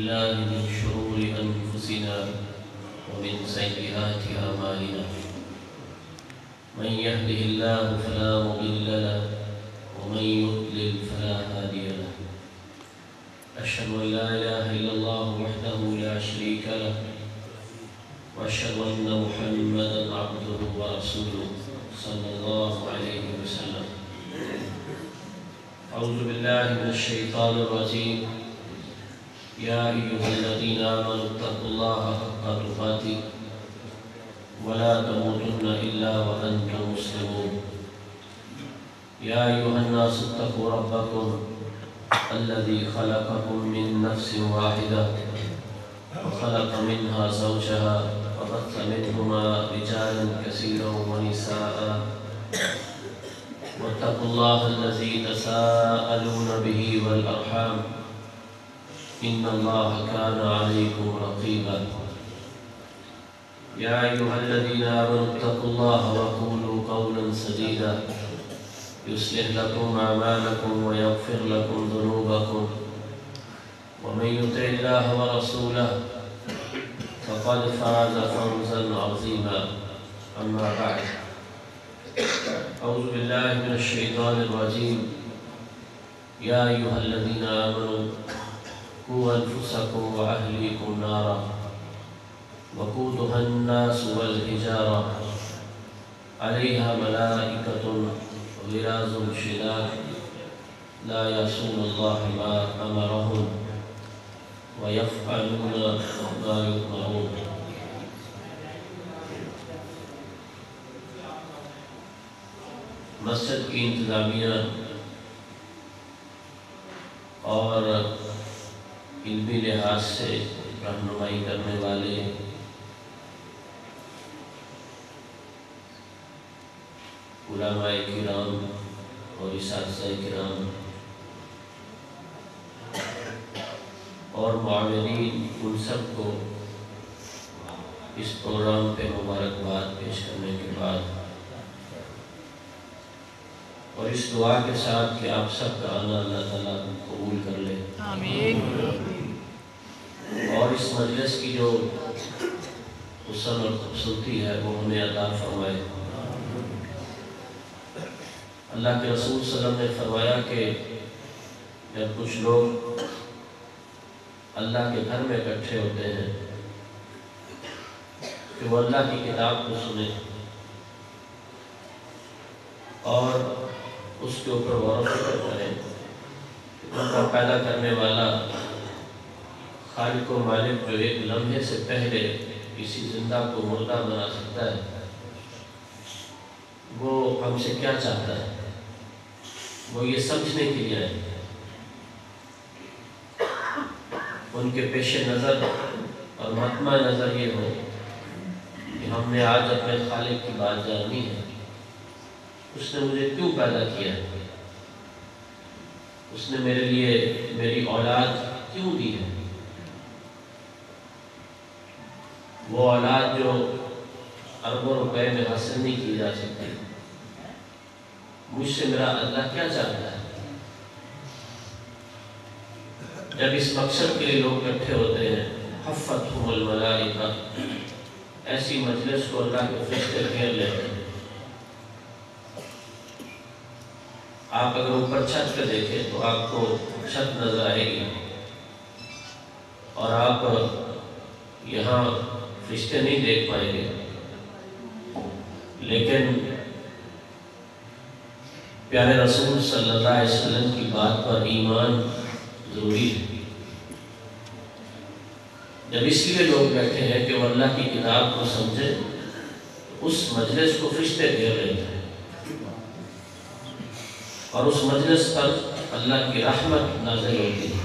بالله من شرور أنفسنا ومن سيئات أعمالنا من يهده الله فلا مضل له ومن يضلل فلا هادي له أشهد أن لا إله إلا الله وحده لا شريك له وأشهد أن محمدا عبده ورسوله صلى الله عليه وسلم أعوذ بالله من الشيطان الرجيم يا أيها الذين آمنوا اتقوا الله حق تقاته ولا تموتن إلا وأنتم مسلمون يا أيها الناس اتقوا ربكم الذي خلقكم من نفس واحدة وخلق منها زوجها وبث منهما رجالا كثيرا ونساء واتقوا الله الذي تساءلون به والأرحام إن الله كان عليكم رقيبا يا أيها الذين آمنوا اتقوا الله وقولوا قولا سديدا يصلح لكم أعمالكم ويغفر لكم ذنوبكم ومن يطع الله ورسوله فقد فاز فوزا عظيما أما بعد أعوذ بالله من الشيطان الرجيم يا أيها الذين آمنوا قوا أنفسكم وأهليكم نارا وقودها الناس والحجارة عليها ملائكة غلاظ شداد لا يعصون الله ما أمرهم ويفعلون ما يؤمرون مسجد کی انتظامیہ اور علمی لحاظ سے رہنمائی کرنے والے علماء کرام اور اساتذہ کرام اور معاونین ان سب کو اس پروگرام پہ مبارکباد پیش کرنے کے بعد اور اس دعا کے ساتھ کہ آپ سب کا آنا اللہ تعالیٰ قبول کر لے آمین۔ اور اس مجلس کی جو حسن اور خوبصورتی ہے وہ ہمیں عطا فرمائے۔ اللہ کے رسول صلی اللہ علیہ وسلم نے فرمایا کہ جب کچھ لوگ اللہ کے گھر میں اکٹھے ہوتے ہیں کہ وہ اللہ کی کتاب کو سنیں اور اس کے اوپر غور و فکر کریں کہ ان کا پیدا کرنے والا خالق و مالک جو ایک لمحے سے پہلے کسی زندہ کو مردہ بنا سکتا ہے وہ ہم سے کیا چاہتا ہے، وہ یہ سمجھنے کے لیے آئے۔ ان کے پیش نظر اور مطمع نظر یہ ہو کہ ہم نے آج اپنے خالق کی بات جاننی ہے، اس نے مجھے کیوں پیدا کیا ہے، اس نے میرے لیے میری اولاد کیوں دی ہے، وہ اولاد جو اربوں روپے میں حاصل نہیں کی جا سکتی، مجھ سے میرا اللہ کیا چاہتا ہے۔ جب اس مقصد کے لیے لوگ اکٹھے ہوتے ہیں حفتہم الملائکہ، ایسی مجلس کو اللہ کے فرشتے گھیر لیتے ہیں۔ آپ اگر اوپر چھت پہ دیکھیں تو آپ کو چھت نظر آئے گی اور آپ یہاں فرشتے نہیں دیکھ پائیں گے، لیکن پیارے رسول صلی اللہ علیہ وسلم کی بات پر ایمان ضروری ہے۔ جب اس لیے لوگ بیٹھے ہیں کہ وہ اللہ کی کتاب کو سمجھیں، اس مجلس کو فرشتے گھیر لیتے ہیں اور اس مجلس پر اللہ کی رحمت نازل ہوتی ہے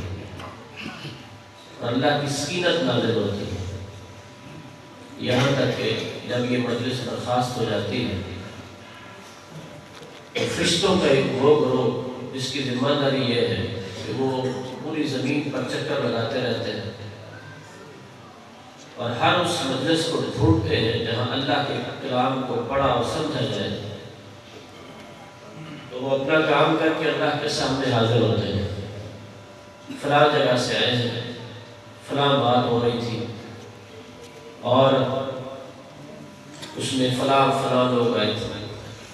اور اللہ کی سکینت نازل ہوتی ہے، یہاں تک کہ جب یہ مجلس برخاست ہو جاتی ہے تو فرشتوں کا ایک گروہ جس کی ذمہ داری یہ ہے کہ وہ پوری زمین پر چکر لگاتے رہتے ہیں اور ہر اس مجلس کو ڈھونڈتے ہیں جہاں اللہ کے کلام کو پڑھا اور سمجھا جائے، تو وہ اپنا کام کر کے اللہ کے سامنے حاضر ہوتے ہیں۔ فلاں جگہ سے آئے ہیں، فلاں بات ہو رہی تھی اور اس میں فلاں لوگ آئے تھے.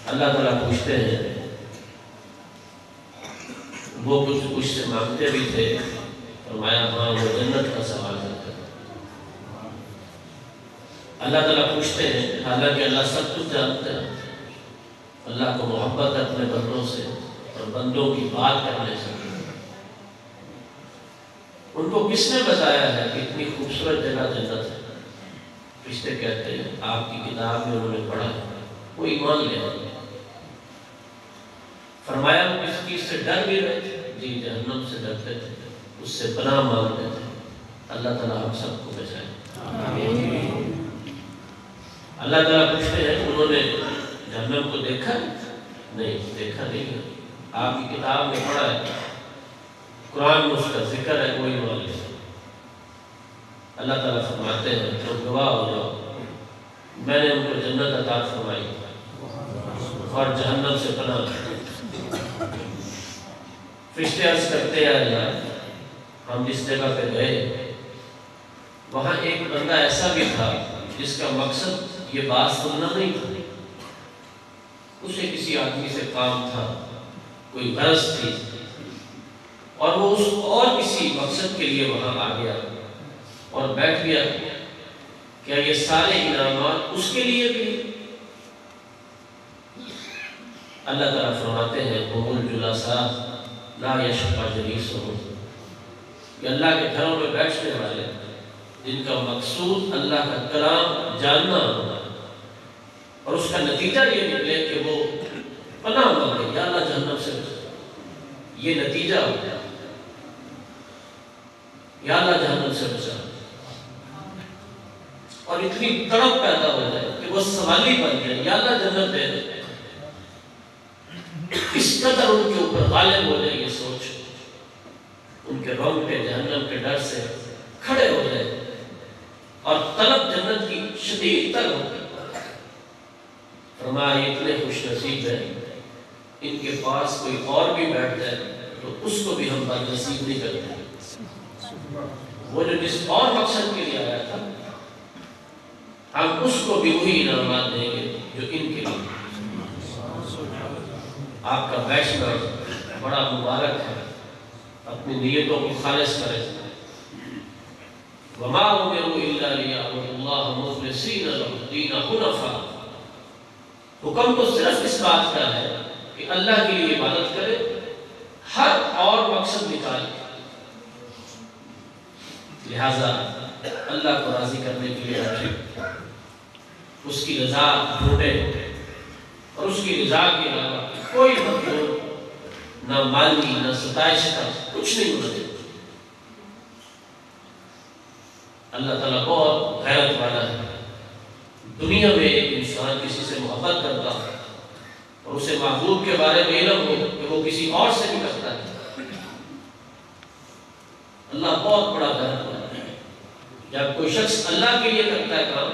اللہ تعالیٰ پوچھتے ہیں، وہ کچھ سے مانگتے بھی تھے. فرمایا ہاں وہ جنت کا سوال کرتے ہیں. اللہ تعالیٰ پوچھتے ہیں، حالانکہ اللہ سب کچھ جانتے ہیں. اللہ کو محبت ہے اپنے بندوں سے اور بندوں کی بات کرنے سے. ان کو کس نے بتایا ہے کہ اتنی خوبصورت جگہ جنت ہے؟ فرشتے کہتے ہیں آپ کی کتاب میں انہوں نے پڑھا ہے، وہ ایمان لے آئے. فرمایا وہ کس چیز سے ڈر بھی رہے تھے؟ جی جہنم سے ڈرتے تھے، اس سے پناہ مانگتے تھے. اللہ تعالیٰ ہم سب کو بچائے. اللہ تعالیٰ پوچھتے ہیں انہوں نے جہنم کو دیکھا؟ نہیں دیکھا نہیں ہے. آپ کی کتاب میں پڑھا ہے، قرآن میں اس کا ذکر ہے، کوئی ایمان لے. اللہ تعالیٰ فرماتے ہیں تو گواہ ہو جاؤ، میں نے ان کو جنت عطا فرمائی اور جہنم سے پناہ. فرشتے عرض کرتے ہیں اللہ ہم جس جگہ پہ گئے وہاں ایک بندہ ایسا بھی تھا جس کا مقصد یہ بات سننا نہیں تھا. اسے کسی آدمی سے کام تھا، کوئی غرض تھی، اور وہ اس اور کسی مقصد کے لیے وہاں آ گیا اور بیٹھ گیا. کیا یہ سارے انعامات اس کے لیے بھی؟ اللہ تعالیٰ فرماتے ہیں هم الجلساء لا یشقی جلیسهم، یہ اللہ کے گھروں میں بیٹھنے والے جن کا مقصود اللہ کا کلام جاننا ہوگا اور اس کا نتیجہ یہ نکلے کہ وہ پناہ مانگے یا اللہ جہنم سے بچا. یہ نتیجہ ہو گیا یا اللہ جہنم سے بچا. اور اتنی تڑپ پیدا ہو جائے کہ وہ سوالی بن جائے یا اللہ جنت دے دے. اس قدر ان کے اوپر غالب ہو جائے یہ سوچ، ان کے رونگٹے جہنم کے ڈر سے کھڑے ہو جائے اور طلب جنت کی شدید تر ہو گئی. فرمایا اتنے خوش نصیب ہیں ان کے پاس کوئی اور بھی بیٹھ جائے تو اس کو بھی ہم بد نصیب نہیں کرتے. وہ جو جس اور مقصد کے لیے آیا تھا ہم اس کو بھی وہی انعامات دیں گے جو ان کے لیے. آپ کا بیٹھنا بڑا مبارک ہے، اپنی نیتوں کو خالص کریں. وَمَا أُمِرُوا إِلَّا لِيَعْبُدُوا اللَّهَ مُخْلِصِينَ لَهُ الدِّينَ حُنَفَاءَ. حکم تو صرف اس بات کا ہے کہ اللہ کے لیے عبادت کرے، ہر اور مقصد نکال. لہذا اللہ کو راضی کرنے کے لیے بیٹھے، اس کی رضا ڈھونڈے اور اس کی رضا کے علاوہ کوئی مطلوب نہ مالی نہ ستائش کا کچھ نہیں ہونا چاہیے. اللہ تعالیٰ بہت غیرت والا ہے. دنیا میں ایک انسان کسی سے محبت کرتا ہے اور اسے محبوب کے بارے میں علم ہو کہ وہ کسی اور سے بھی کرتا ہے، اللہ بہت بڑا غیرت والا ہے. جب کوئی شخص اللہ کے لیے کرتا ہے کام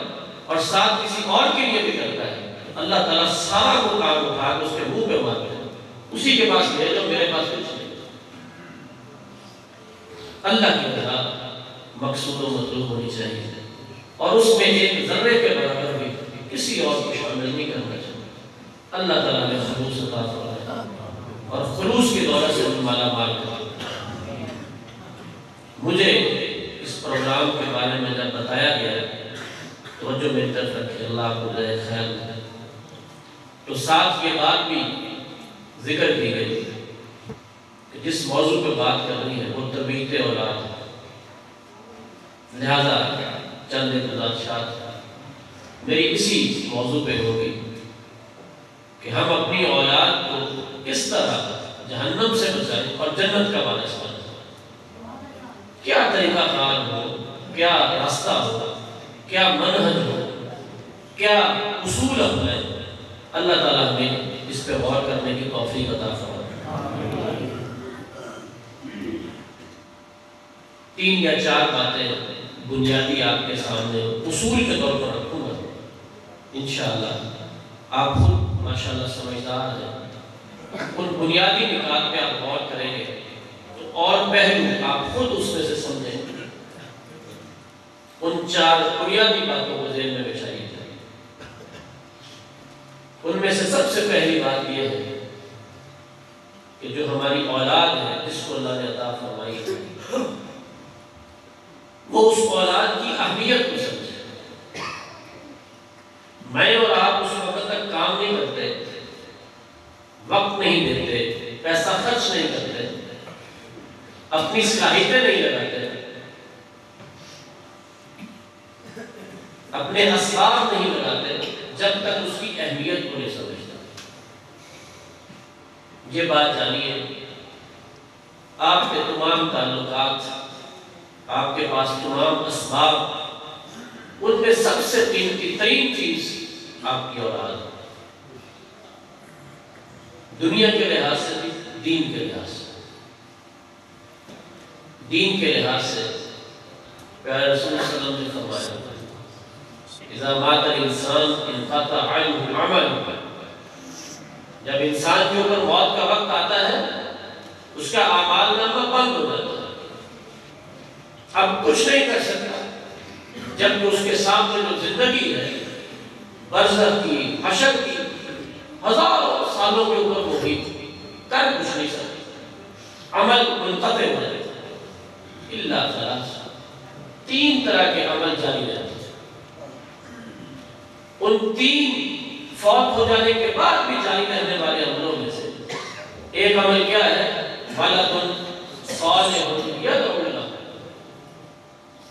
اور ساتھ کسی اور کے لیے بھی کرتا ہے، اللہ تعالیٰ سارا وہ کام اٹھا کے اس کے منہ پہ مارتے ہیں، اسی کے پاس بھیجو، میرے پاس کچھ نہیں. اللہ کی رضا مقصود و مطلوب ہونی چاہیے اور اس میں ایک ذرے کے برابر بھی کسی اور کو شامل نہیں کرنا چاہیے. اللہ تعالیٰ نے خلوص عطا فرمایا اور خلوص کی دولت سے مالا مال کر. مجھے اس پروگرام کے بارے میں جب بتایا گیا توجہ میری طرف رکھے، اللہ کو جائے خیر ہے، تو ساتھ یہ بات بھی ذکر کی گئی کہ جس موضوع پہ بات کرنی ہے وہ تربیت اولاد ہے. لہذا چند گزارشات میری اسی موضوع پہ ہوگی کہ ہم اپنی اولاد کو کس طرح جہنم سے بچائیں اور جنت کا وارث بنائیں. کیا طریقہ کار ہو، کیا راستہ ہو، کیا منہج ہو، کیا اصول اپنائیں. اللہ تعالیٰ ہمیں اس پہ غور کرنے کی توفیق عطا فرمائے. 3 یا 4 باتیں بنیادی آپ کے سامنے اصول کے طور پر رکھوں گا. انشاءاللہ آپ خود ماشاءاللہ سمجھدار ہیں، ان بنیادی نکات پہ آپ غور کریں گے تو اور پہلو آپ خود اس میں سے سمجھیں. ان 4 بنیادی باتوں کو ذہن میں بچھائیے. ان میں سے سب سے پہلی بات یہ ہے کہ جو ہماری اولاد ہے جس کو اللہ نے عطا فرمائی ہے وہ اس اولاد کی اہمیت کو سمجھے. میں اور آپ اس وقت تک کام نہیں کرتے، وقت نہیں دیتے، پیسہ خرچ نہیں کرتے، اپنی صلاحیتیں نہیں لگاتے، اپنے اسباب نہیں لگاتے جب تک اس کی اہمیت کو نہیں سمجھتا. یہ بات جانیے، آپ کے تمام تعلقات، آپ کے پاس تمام اسباب، ان میں سب سے قیمتی ترین چیز آپ کی اولاد، دنیا کے لحاظ سے بھی، دین کے لحاظ سے. دین کے لحاظ سے پیارے رسول صلی اللہ علیہ وسلم نے فرمایا اذا مات الانسان انقطع عنه عمله. جب انسان کے اوپر موت کا وقت آتا ہے اس کا اعمال نامہ بند ہو جاتا ہے، اب کچھ نہیں کر سکتا، جبکہ اس کے سامنے جو زندگی ہے برزخ کی، حشر کی، ہزاروں سالوں کے اوپر وہ بھی کر کچھ نہیں سکتا، عمل منقطع ہو جاتا ہے. الا ثلاث، 3 طرح کے عمل جاری رہتے ہیں. ان 3 فوت ہو جانے کے بعد بھی جاری رہنے والے عملوں میں سے ایک عمل کیا ہے؟ ولد صالح یدعو لہ،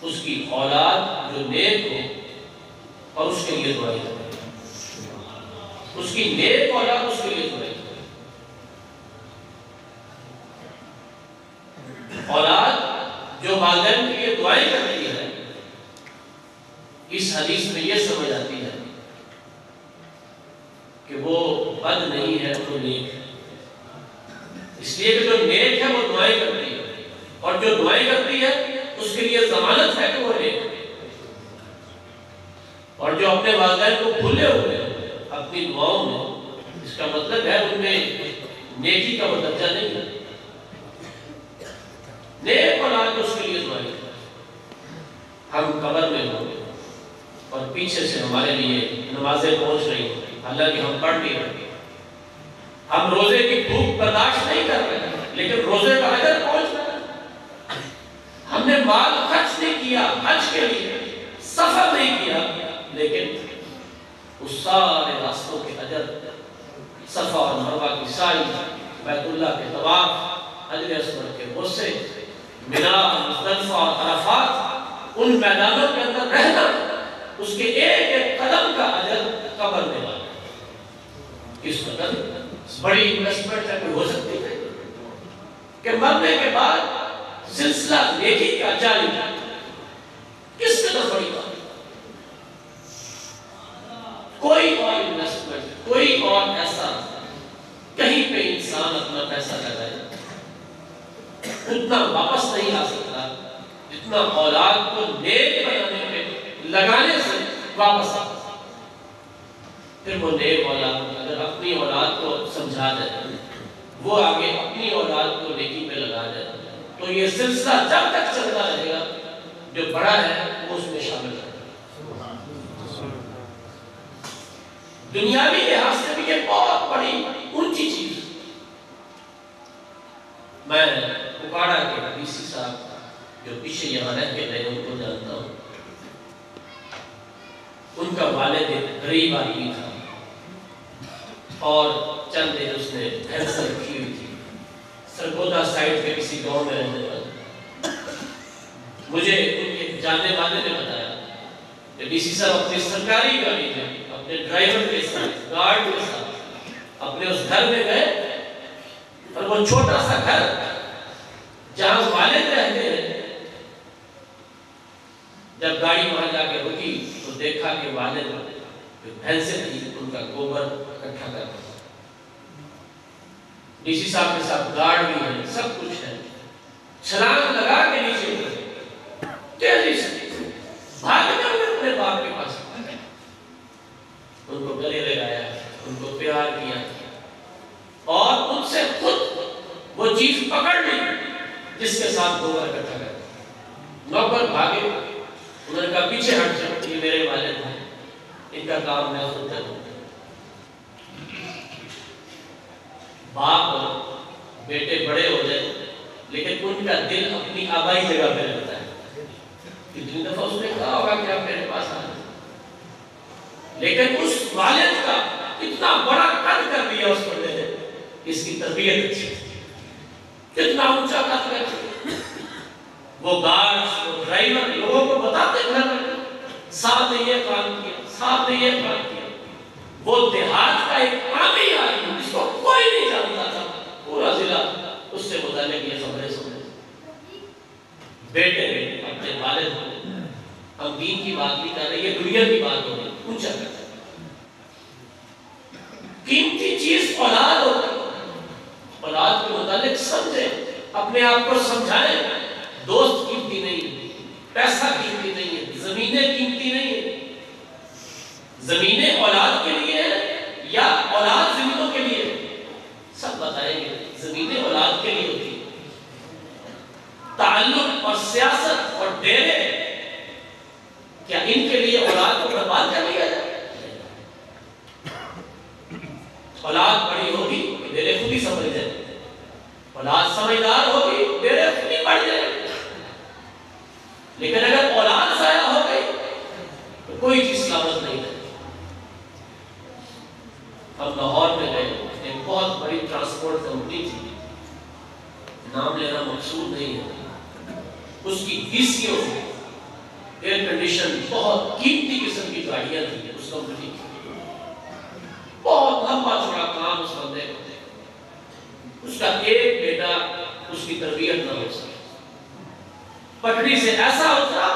اس کی اولاد جو نیک ہو اور اس کے لیے دعائیں کرے. اس کی نیک اولاد اس کے لیے دعائیں کرے. اولاد جو والدین کے لیے دعائیں کرتی ہے، اس حدیث میں یہ سمجھ آتی ہے کہ وہ بد نہیں ہے، وہ نیک ہے. اس لیے کہ جو نیک ہے وہ دعائیں کرتی ہے، اور جو دعائیں کرتی ہے اس کے لیے ضمانت ہے کہ وہ نیک ہے. اور جو اپنے والدین کو بھولے ہوئے اپنی دعاؤں میں، اس کا مطلب ہے ان میں نیکی کا وہ درجہ نہیں ہے. نیک اولاد اس کے لیے دعائیں کرتے. ہم قبر میں ہوں گے اور پیچھے سے ہمارے لیے نمازیں پہنچ رہی ہیں، حالانکہ ہم پڑھ نہیں رہے، ہم روزے کی بھوک برداشت نہیں کر رہے لیکن روزے کا اجر پہنچ رہا ہے. ہم نے مال خرچ نہیں کیا حج کے لیے، سفر نہیں کیا، لیکن اس سارے راستوں کے اجر، صفا اور مروہ کی سعی، بیت اللہ کے طواف، حجر اسود کے بوسے، منا، مزدلفہ اور عرفات، ان میدانوں کے اندر رہنا، اس کے ایک ایک قدم کا اجر قبر میں والا. اس قدر بڑی انویسٹمنٹ ہے کوئی ہو سکتی ہے کہ مرنے کے بعد سلسلہ نیکی کا جاری ہے. کس قدر بڑی بات. کوئی اور انویسٹمنٹ، کوئی اور ایسا کہیں پہ انسان اپنا پیسہ لگائے اتنا واپس نہیں آ سکتا جتنا اولاد کو نیک بنانے پہ لگانے سے واپس آ. پھر وہ نیک اولاد اگر اپنی اولاد کو سمجھا جائے، وہ آگے اپنی اولاد کو نیکی پہ لگا جائے، تو یہ سلسلہ جب تک چلتا رہے گا جو بڑا ہے وہ اس میں شامل ہے. دنیاوی لحاظ سے بھی یہ بہت بڑی اونچی چیز. میں اکاڑا کے ڈی سی صاحب جو پیچھے یہاں رہ کے گئے ان کو جانتا ہوں. ان کا والد غریب آدمی تھا اور چند دن اس نے کینسر رکھی ہوئی تھی سرگودا سائٹ کے کسی گاؤں میں رہنے پر. مجھے ان کے جاننے والے نے بتایا کہ ڈی سی صاحب اپنی سرکاری گاڑی میں اپنے ڈرائیور کے ساتھ، گارڈ کے ساتھ اپنے اس گھر میں گئے، اور وہ چھوٹا سا گھر جہاں والد رہتے ہیں، جب گاڑی وہاں جا کے رکی تو دیکھا کہ والد جو بھینسیں تھی ان کا گوبر اکٹھا کر رہا. ڈی سی صاحب کے ساتھ گارڈ بھی ہے، سب کچھ ہے. چھلانگ لگا کے نیچے اترے، تیزی سے بھاگ کر اپنے باپ کے پاس ان کو گلے لگایا، ان کو پیار کیا اور ان سے خود وہ چیز پکڑ لی جس کے ساتھ گوبر اکٹھا کر. نوکر بھاگے، انہوں نے کہا پیچھے ہٹ جاؤ، یہ میرے والد ہیں، ان کا کام میں خود کروں۔ باپ بیٹے بڑے ہو جائے لیکن ان کا دل اپنی آبائی جگہ پہ رہتا ہے۔ کتنی دفعہ اس نے کہا ہوگا کہ آپ میرے پاس آئیں، لیکن اس والد کا اتنا بڑا قد کر دیا اس بندے نے، اس کی تربیت اچھی، کتنا اونچا قد کر دیا۔ وہ گارڈز، وہ ڈرائیور لوگوں کو بتاتے گھر میں صاحب نے یہ کام کیا، صاحب نے یہ کام کیا۔ وہ دیہات کا ایک عامی آدمی جس کو کوئی نہیں جانتا تھا، پورا ضلع اس سے متعلق یہ خبریں سنے۔ بیٹے اپنے والد کو، ہم دین کی بات نہیں کر رہے، یہ دنیا کی بات ہو رہی، اونچا کرتا ہے۔ قیمتی چیز اولاد ہوتی ہے، اولاد کے متعلق سمجھیں، اپنے آپ کو سمجھائیں۔ دوست قیمتی نہیں ہے، پیسہ قیمتی نہیں ہے، زمینیں قیمتی نہیں ہے۔ زمینیں اولاد کے لیے ہیں یا اولاد زمینوں کے لیے؟ سب بتائیں گے، زمینیں اولاد کے لیے ہوتی ہیں۔ تعلق اور سیاست اور ڈیرے، کیا ان کے لیے اولاد کو برباد کر لیا جائے؟ اولاد بڑی ہوگی کہ ڈیرے خود ہی سمجھ جائیں، اولاد سمجھدار ہوگی ڈیرے خود ہی بڑھ جائیں۔ لیکن اگر اولاد ضائع ہو گئی تو کوئی چیز سلامت نہیں ہے۔ اب لاہور میں گئے، ایک بہت بڑی ٹرانسپورٹ کمپنی تھی، نام لینا مقصود نہیں ہے، اس کی ویسیوں ایئر کنڈیشن بہت قیمتی قسم کی گاڑیاں تھیں اس کمپنی کی، بہت لمبا چوڑا کام اس بندے کو تھے۔ اس کا ایک بیٹا اس کی تربیت نہ ہو سکے، پٹڑی سے ایسا اترا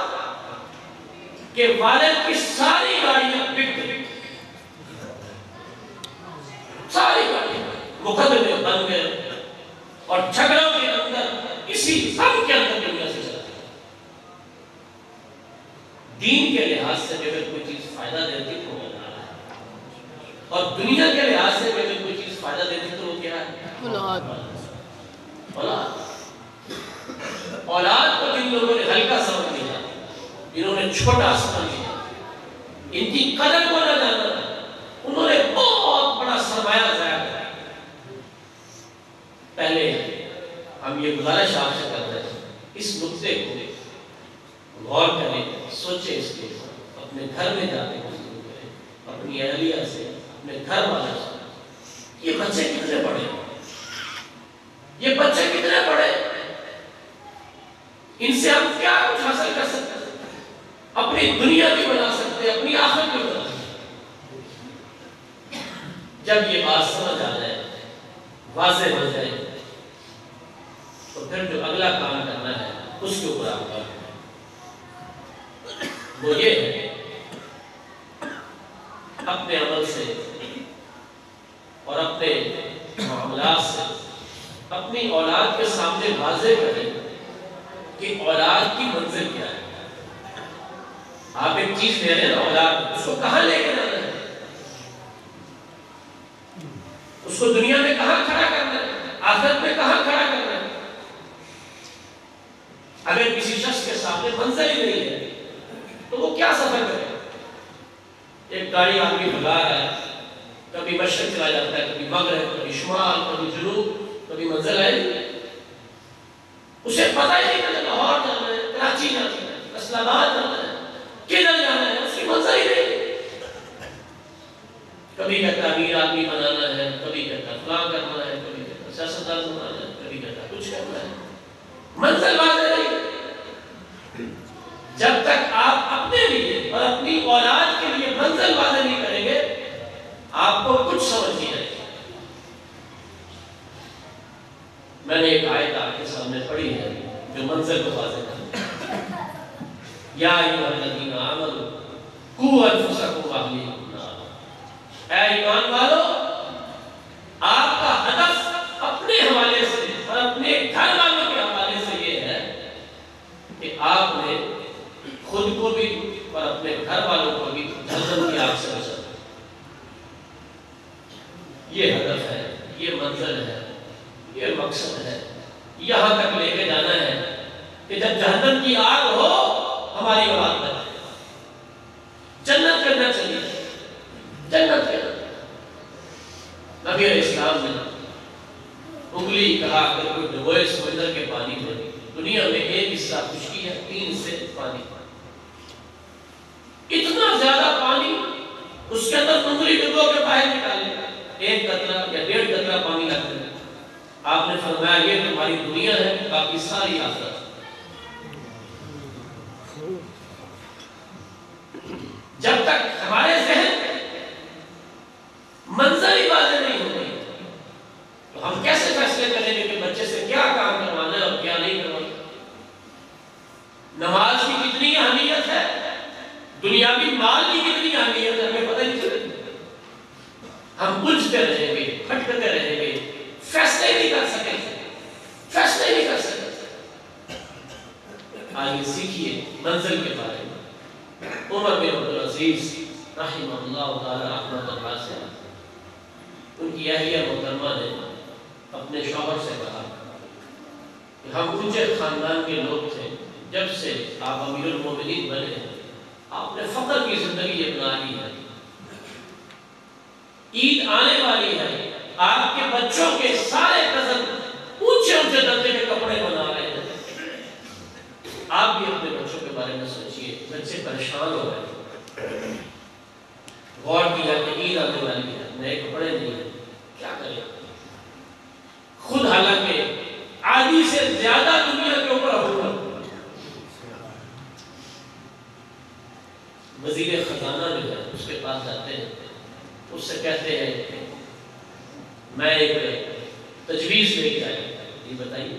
کہ والد کی ساری گاڑیاں بک گئی، ساری گاڑیاں مقدمے بن گئے، اور جھگڑوں کے اندر اسی غم کے اندر دنیا سے چلا گیا۔ دین کے لحاظ سے اگر کوئی چیز فائدہ دیتی تو وہ ہے، اور دنیا کے لحاظ سے اگر کوئی چیز فائدہ دیتی تو وہ کیا ہے؟ اولاد۔ اولاد کو جن لوگوں نے ہلکا سمجھ لیا، جنہوں نے چھوٹا سمجھ لیا، ان کی قدر کو نہ جانا، انہوں نے بہت بڑا سرمایہ ضائع کیا۔ پہلے ہم یہ گزارش آپ سے کرتے ہیں، اس نقطے کو غور کریں، سوچیں اس کے اوپر، اپنے گھر میں جاتے گفتگو کریں، اپنی اہلیہ سے، اپنے گھر والوں سے، یہ بچے کتنے پڑھے، یہ بچے کتنے پڑھے، ان سے ہم کیا کچھ حاصل کر سکتے ہیں، اپنی دنیا بھی بنا سکتے ہیں، اپنی آخرت بھی بنا سکتے ہیں۔ جب یہ بات سمجھ آ جائے، واضح ہو جائے، تو پھر جو اگلا کام کرنا ہے اس کے اوپر آپ کا وہ یہ ہے، اپنے عمل سے اور اپنے معاملات سے اپنی اولاد کے سامنے واضح کریں کہ اولاد کی منزل کیا ہے۔ آپ ایک چیز لے رہے ہیں نا، اولاد، اس کو کہاں لے کے جانا ہے، اس کو دنیا میں کہاں کھڑا کرنا ہے، آخرت میں کہاں کھڑا کرنا ہے۔ اگر کسی شخص کے سامنے منزل ہی نہیں ہے تو وہ کیا سفر کرے؟ ایک گاڑی آدمی بھگا رہا ہے، کبھی مشرق چلا جاتا ہے، کبھی مغرب، کبھی شمال، کبھی جنوب، کبھی منزل ہے نہیں، اسے پتہ ہی نہیں کہ لاہور جانا ہے، کراچی جانا ہے، اسلام آباد جانا ہے، کدھر جانا ہے، اس کی منزل ہی نہیں۔ کبھی کہتا امیر آدمی بنانا ہے، کبھی کہتا فلاں کرنا ہے، کبھی کہتا سیاستدان بنانا ہے، کبھی کہتا کچھ کرنا ہے، منزل واضح نہیں۔ جب تک آپ اپنے لیے اور اپنی اولاد کے لیے منزل واضح نہیں کریں گے، آپ کو کچھ سمجھ نہیں آئے گی۔ میں نے ایک آیت آپ کے سامنے پڑھی ہے جو منزل کو واضح کرتی ہے، یا ایھا الذین آمنوا قوا انفسکم واہلیکم نارا، اے ایمان والو، آپ کا ہدف اپنے حوالے سے اور اپنے گھر والوں کے حوالے سے یہ ہے کہ آپ نے خود کو بھی اور اپنے گھر والوں کو بھی جہنم کی آگ سے بچانا۔ یہ ہدف ہے، یہ منزل ہے، یہ مقصد ہے، یہاں تک لے کے جانا ہے کہ جب جہنم کی آگ ہو ہماری اولاد بنے۔ اصولی کہا اگر کوئی ڈبوئے سمندر کے پانی میں دنیا میں ایک حصہ خشکی ہے 3 سے پانی، اتنا زیادہ پانی اس کے اندر انگلی ڈبو کے باہر نکالے، 1 قطرہ یا 1.5 قطرہ پانی لگتا ہے۔ آپ نے فرمایا یہ تمہاری دنیا ہے، باقی ساری آخرت۔ جب تک ہمارے ذہن منظر ہی واضح نہیں ہوگی تو ہم کیسے فیصلے کریں گے کہ بچے سے کیا کام کروانا ہے اور کیا نہیں کروانا؟ نماز کی کتنی اہمیت ہے، دنیاوی مال کی کتنی اہمیت ہے، ہمیں پتہ نہیں چلے۔ ہم الجھتے رہیں گے، بھٹکتے رہیں گے، فیصلے نہیں کر سکیں گے، فیصلے نہیں کر سکیں۔ آئیے سیکھیے منزل کے بارے میں۔ عمر بن عبدالعزیز رحمہ اللہ تعالی رحمۃ اللہ سے ان کی اہلیہ محترمہ نے اپنے شوہر سے کہا کہ ہم اونچے خاندان کے لوگ تھے، جب سے آپ امیر المومنین بنے ہیں آپ نے فقر کی زندگی اپنا لی ہے، عید آنے والی ہے، آپ کے بچوں کے سارے کزن اونچے اونچے درجے کے کپڑے بنا رہے ہیں، آپ بھی اپنے بچوں کے بارے میں سوچئے، بچے پریشان ہو رہے ہیں۔ غور کیا کہ عید آنے والی ہے، نئے کپڑے نہیں ہیں، کیا کریں؟ خود حالانکہ عادی سے زیادہ دنیا کے اوپر حکومت، وزیر خزانہ جو ہے اس کے پاس جاتے ہیں، اس سے کہتے ہیں کہ میں ایک تجویز لے کے آیا، یہ بتائیے۔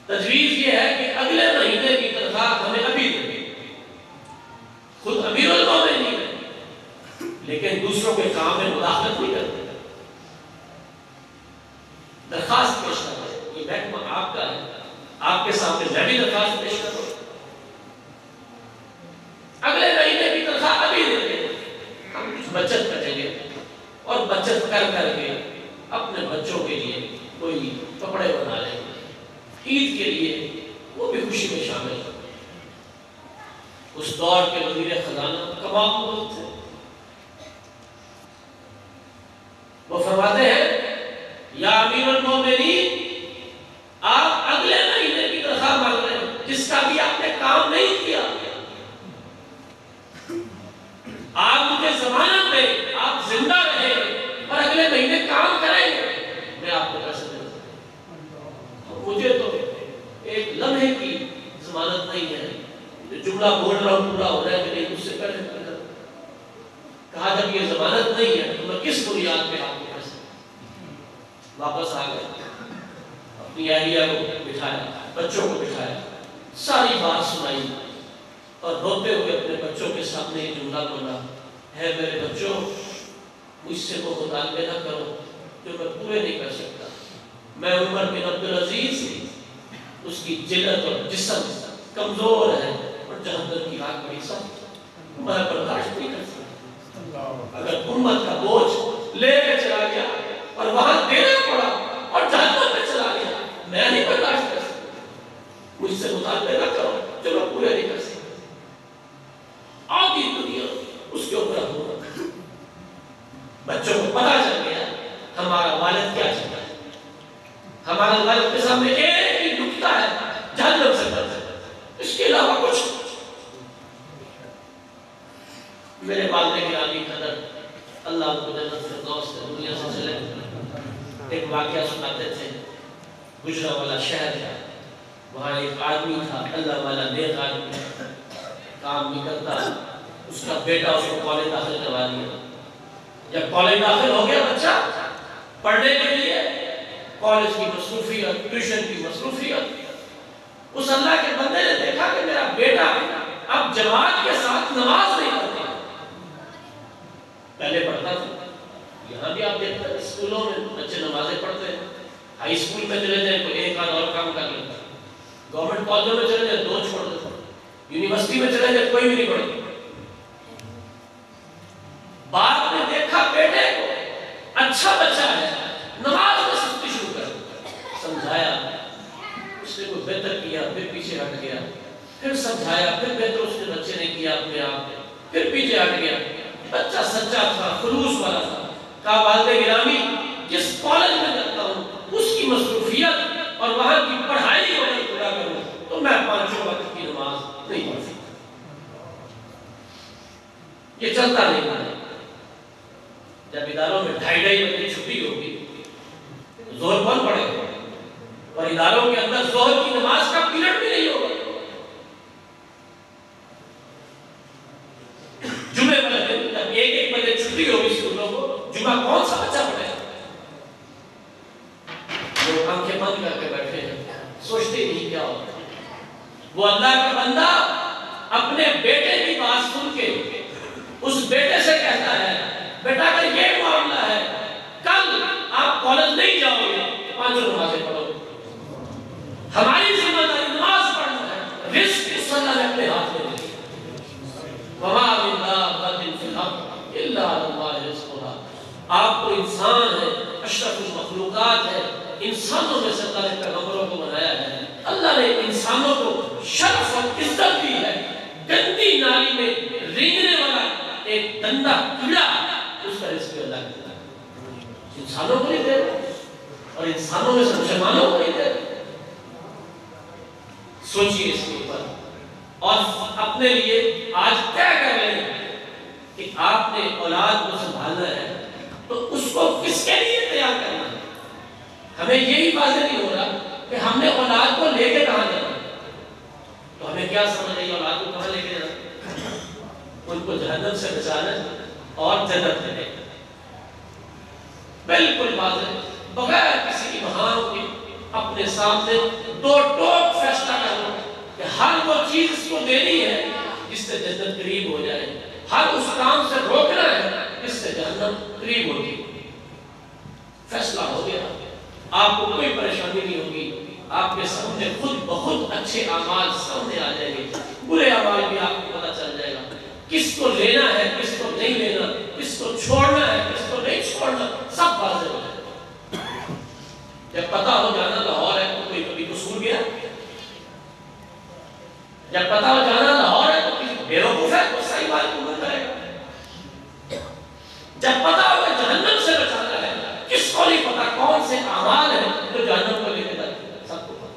تجویز یہ ہے کہ اگلے مہینے کی تنخواہ ہمیں ابھی دے، خود امیر المومنین ہے لیکن دوسروں کے کام میں مداخلت نہیں کرتے، درخواست پیش کرتے ہیں، یہ محکمہ آپ کا ہے، آپ کے سامنے میں بھی درخواست پیش کروں، اگلے مہینے کی تنخواہ ابھی دے دیں، ہم کچھ بچت کریں گے اور بچت کر کے اپنے بچوں کے لیے کوئی کپڑے بنا لیں گے، عید کے لیے وہ بھی خوشی میں شامل ہو۔ اس دور کے وزیر خزانہ کباب بہت تھے، وہ فرماتے ہیں یا امیر المومنین آپ اگلے مہینے کی تنخواہ مانگ رہے ہیں جس کا بھی آپ نے کام نہیں کیا، آپ مجھے ضمانت دیں آپ زندہ رہیں اور اگلے مہینے کام کریں گے، میں آپ کو پیسے دے دوں۔ مجھے تو ایک لمحے کی ضمانت نہیں ہے، جو جملہ بول رہا ہوں پورا ہو رہا ہے کہ نہیں، مجھ سے پہلے کہا جب یہ ضمانت نہیں ہے تو میں کس بنیاد پہ آپ کو پیسے؟ واپس آ گئے، اپنی اہلیہ کو بٹھایا، بچوں کو بٹھایا، ساری بات سنائی اور روتے ہوئے اپنے بچوں کے سامنے یہ جملہ بولا، ہے میرے بچوں مجھ سے وہ مطالبے نہ کرو جو میں پورے نہیں کر سکتا، میں عمر بن عبدالعزیز اس کی جلد اور جسم کمزور ہے اور جہنم کی آگ بڑی سخت، میں برداشت نہیں کر سکتا، اگر امت کا بوجھ لے کے چلا گیا اور وہاں دینا پڑا اور جہنم میں چلا گیا، میں نہیں برداشت کر سکتا، مجھ سے مطالبے نہ کرو جو میں پورے نہیں کر سکتا۔ آدھی دنیا اس کے اوپر حکومت، بچوں کو پتا چل گیا ہمارا والد کیا چاہتا ہے، ہمارا والد کے سامنے ایک ہی نکتہ ہے جہنم سے بچ، اس کے علاوہ کچھ۔ میرے والد گرامی قدر اللہ ان کو جنت فردوس سے دنیا سے چلے، ایک واقعہ سناتے تھے، گجرانوالہ شہر ہے، وہاں ایک آدمی تھا اللہ والا نیک آدمی، کام نہیں کرتا، اس کا بیٹا اس کو کالج داخل کروا دیا، جب کالج داخل ہو گیا بچہ پڑھنے کے لیے، کالج کی مصروفیت، ٹیوشن کی مصروفیت، اس اللہ کے بندے نے دیکھا کہ میرا بیٹا اب جماعت کے ساتھ نماز نہیں پڑھتا، پہلے پڑھتا تھا، یہاں بھی آپ دیکھتے ہیں اسکولوں میں بچے نمازیں پڑھتے ہیں، ہائی اسکول میں چلے جائیں کوئی ایک آدھ اور کام کر لیتا، گورنمنٹ کالجوں میں چلے جائیں 2 چھوڑ دیتا، یونیورسٹی میں چلے جائیں کوئی بھی نہیں پڑھتا۔ باپ نے دیکھا بیٹے کو اچھا بچہ ہے، نماز میں سستی شروع کر، سمجھایا، اس نے کوئی بہتر کیا پھر پیچھے ہٹ گیا، پھر سمجھایا پھر بہتر اس نے بچے نے کیا اپنے آپ میں، پھر پیچھے ہٹ گیا، بچہ سچا تھا، خلوص والا تھا، کہا والد گرامی جس کالج میں جاتا ہوں اس کی مصروفیت یہ چلتا نہیں ہے۔ جب اداروں میں 2:30 بجے چھٹی ہوگی ظہر کون پڑے گا؟ اور اداروں کے اندر ظہر کی نماز کا پیریڈ بھی نہیں ہوگا۔ جمعے والے دن جب 1 بجے چھٹی ہوگی اسکولوں کو، جمعہ کون سا بچہ پڑھے گا؟ وہ آنکھیں بند کر کے بیٹھے ہیں، سوچتے نہیں کیا ہوتا۔ وہ اللہ کا بندہ اپنے بیٹے کی بات سن کے اس بیٹے سے کہتا ہے بیٹا اگر یہ معاملہ ہے کل آپ کالج نہیں جاؤ گے، 5 نمازیں پڑھو۔ ہماری ذمہ داری نماز پڑھنا ہے، رزق اس اللہ نے اپنے ہاتھ میں دیا۔ وَمَا مِن دَابَّةٍ فِي الْأَرْضِ إِلَّا عَلَى اللَّهِ رِزْقُهَا۔ آپ کو انسان ہے، اشرف المخلوقات ہے، انسانوں میں سے اللہ نے پیغمبروں کو بنایا ہے۔ اللہ نے انسانوں کو شرف اور عزت دی ہے۔ گندی نالی میں رینگنے والا ایک گندا کیڑا اس کا رزق اللہ دیتا ہے، انسانوں کو نہیں دے رہا، اور انسانوں میں سے مسلمانوں کو نہیں دے رہا۔ سوچئے اس کے اوپر اور اپنے لیے آج طے کر لیں کہ آپ نے اولاد کو سنبھالنا ہے تو اس کو کس کے لیے تیار کرنا ہے۔ ہمیں یہی واضح نہیں ہو رہا کہ ہم نے اولاد کو لے کے کہاں جانا، تو ہمیں کیا سمجھ رہی ہے اولاد کو کہاں لے کے جانا؟ ان کو جہنم سے بچانا اور جنت میں لے جانا۔ بالکل واضح، بغیر کسی امتحان کے اپنے سامنے 2 ٹوک فیصلہ کرنا کہ ہر وہ چیز اس کو دینی ہے جس سے جنت قریب ہو جائے، ہر اس کام سے روکنا ہے جس سے جہنم قریب ہوگی۔ فیصلہ ہو گیا، آپ کو کوئی پریشانی نہیں ہوگی، آپ کے سامنے خود بہت اچھے اعمال سامنے آ جائیں گے، برے اعمال بھی آپ کو پتہ چل جائے گا، کس کو لینا ہے کس کو نہیں لینا، کس کو چھوڑنا ہے کس کو نہیں چھوڑنا، سب واضح ہو جائے گا۔ جب پتہ ہو جانا لاہور ہے تو کوئی کبھی قصور گیا، جب پتہ ہو جانا لاہور ہے تو کسی بیوقوف ہے تو صحیح بات قبول کرے گا۔ جب پتہ ہو کہ جہنم سے بچانا ہے، کس کو نہیں پتا کون سے اعمال ہیں جو جہنم کو لے کے جاتے ہیں، سب کو پتا۔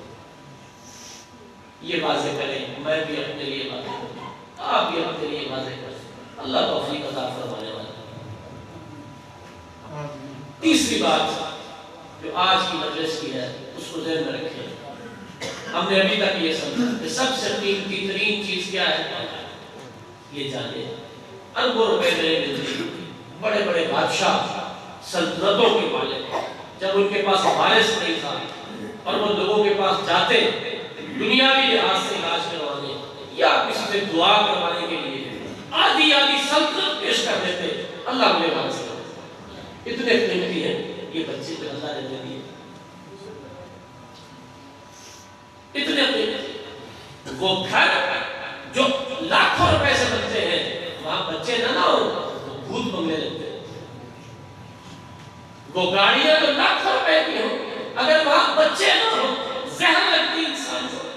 یہ واضح کریں، میں بھی اپنے لیے واضح کروں، آپ بھی اپنے لیے واضح کریں، اللہ توفیق عطا فرمانے والا۔ تیسری بات جو آج کی مجلس کی ہے اس کو ذہن میں رکھیں۔ ہم نے ابھی تک یہ سمجھا کہ سب سے قیمتی ترین چیز کیا ہے، یہ جانے۔ اربوں روپے میں بڑے بڑے بادشاہ سلطنتوں کے مالک، جب ان کے پاس وارث نہیں تھا اور وہ لوگوں کے پاس جاتے دنیاوی لحاظ سے علاج کروانے یا کسی سے دعا کروانے کے لیے آدھی سلطنت پیش کر دیتے، اللہ مجھے وارث کر دیتے۔ اتنے قیمتی ہیں یہ بچے جو اللہ نے دے دیے، اتنے قیمتی۔ وہ گھر جو لاکھوں روپے سے بنتے ہیں وہاں بچے نہ ہو تو بھوت بنگلے لگتے ہیں۔ وہ گاڑیاں جو لاکھوں روپے کی ہوں اگر وہاں بچے نہ ہو زہر لگتی انسان کو۔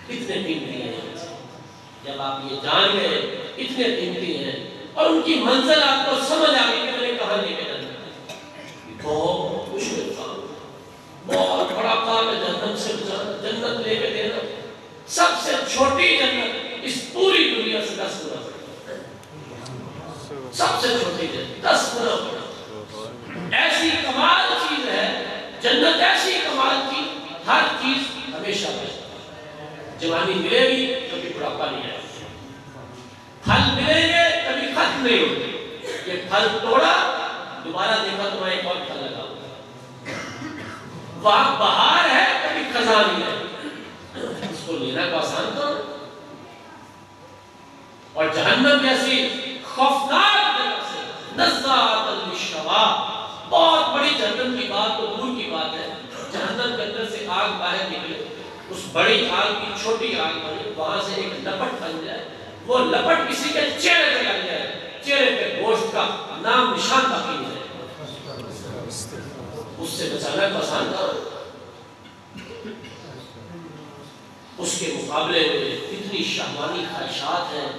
اتنے قیمتی ہیں یہ بچے، جب آپ یہ جان گئے اتنے قیمتی ہیں اور ان کی منزل آپ کو سمجھ آ گئی کہ میں نے کہاں لے کے جانا ہے، بہت مشکل کام، بہت بڑا کام ہے جہنم سے بچانا، جنت لے کے دینا۔ سب سے چھوٹی جنت اس پوری دنیا سے 10 گنا بڑی، سب سے چھوٹی جنت 10 گنا بڑی۔ ایسی کمال چیز ہے جنت، ایسی کمال چیز، ہر چیز ہمیشہ بچتی، جوانی ملے گی کبھی بڑھاپا نہیں آئے، پھل ملیں گے کبھی ختم نہیں ہوگی، یہ پھل توڑا دوبارہ دیکھا تو میں ایک اور پھل لگا ہوں، وہاں بہار ہے کبھی خزاں نہیں ہے، اس کو لینا کو آسان تو۔ اور جہنم جیسی خوفناک جگہ سے نزاعۃ للشوا، بہت بڑی جہنم کی بات تو دور کی بات ہے، جہنم کے اندر سے آگ باہر نکلے، اس بڑی آگ کی چھوٹی آگ بنے، وہاں سے ایک لپٹ بن جائے، وہ لپٹ کسی کے چہرے پہ لگ جائے، چہرے پہ گوشت کا نام نشان باقی نہیں ہے، اس سے بچانا تو آسان تھا۔ اس کے مقابلے میں اتنی شہوانی خواہشات ہیں،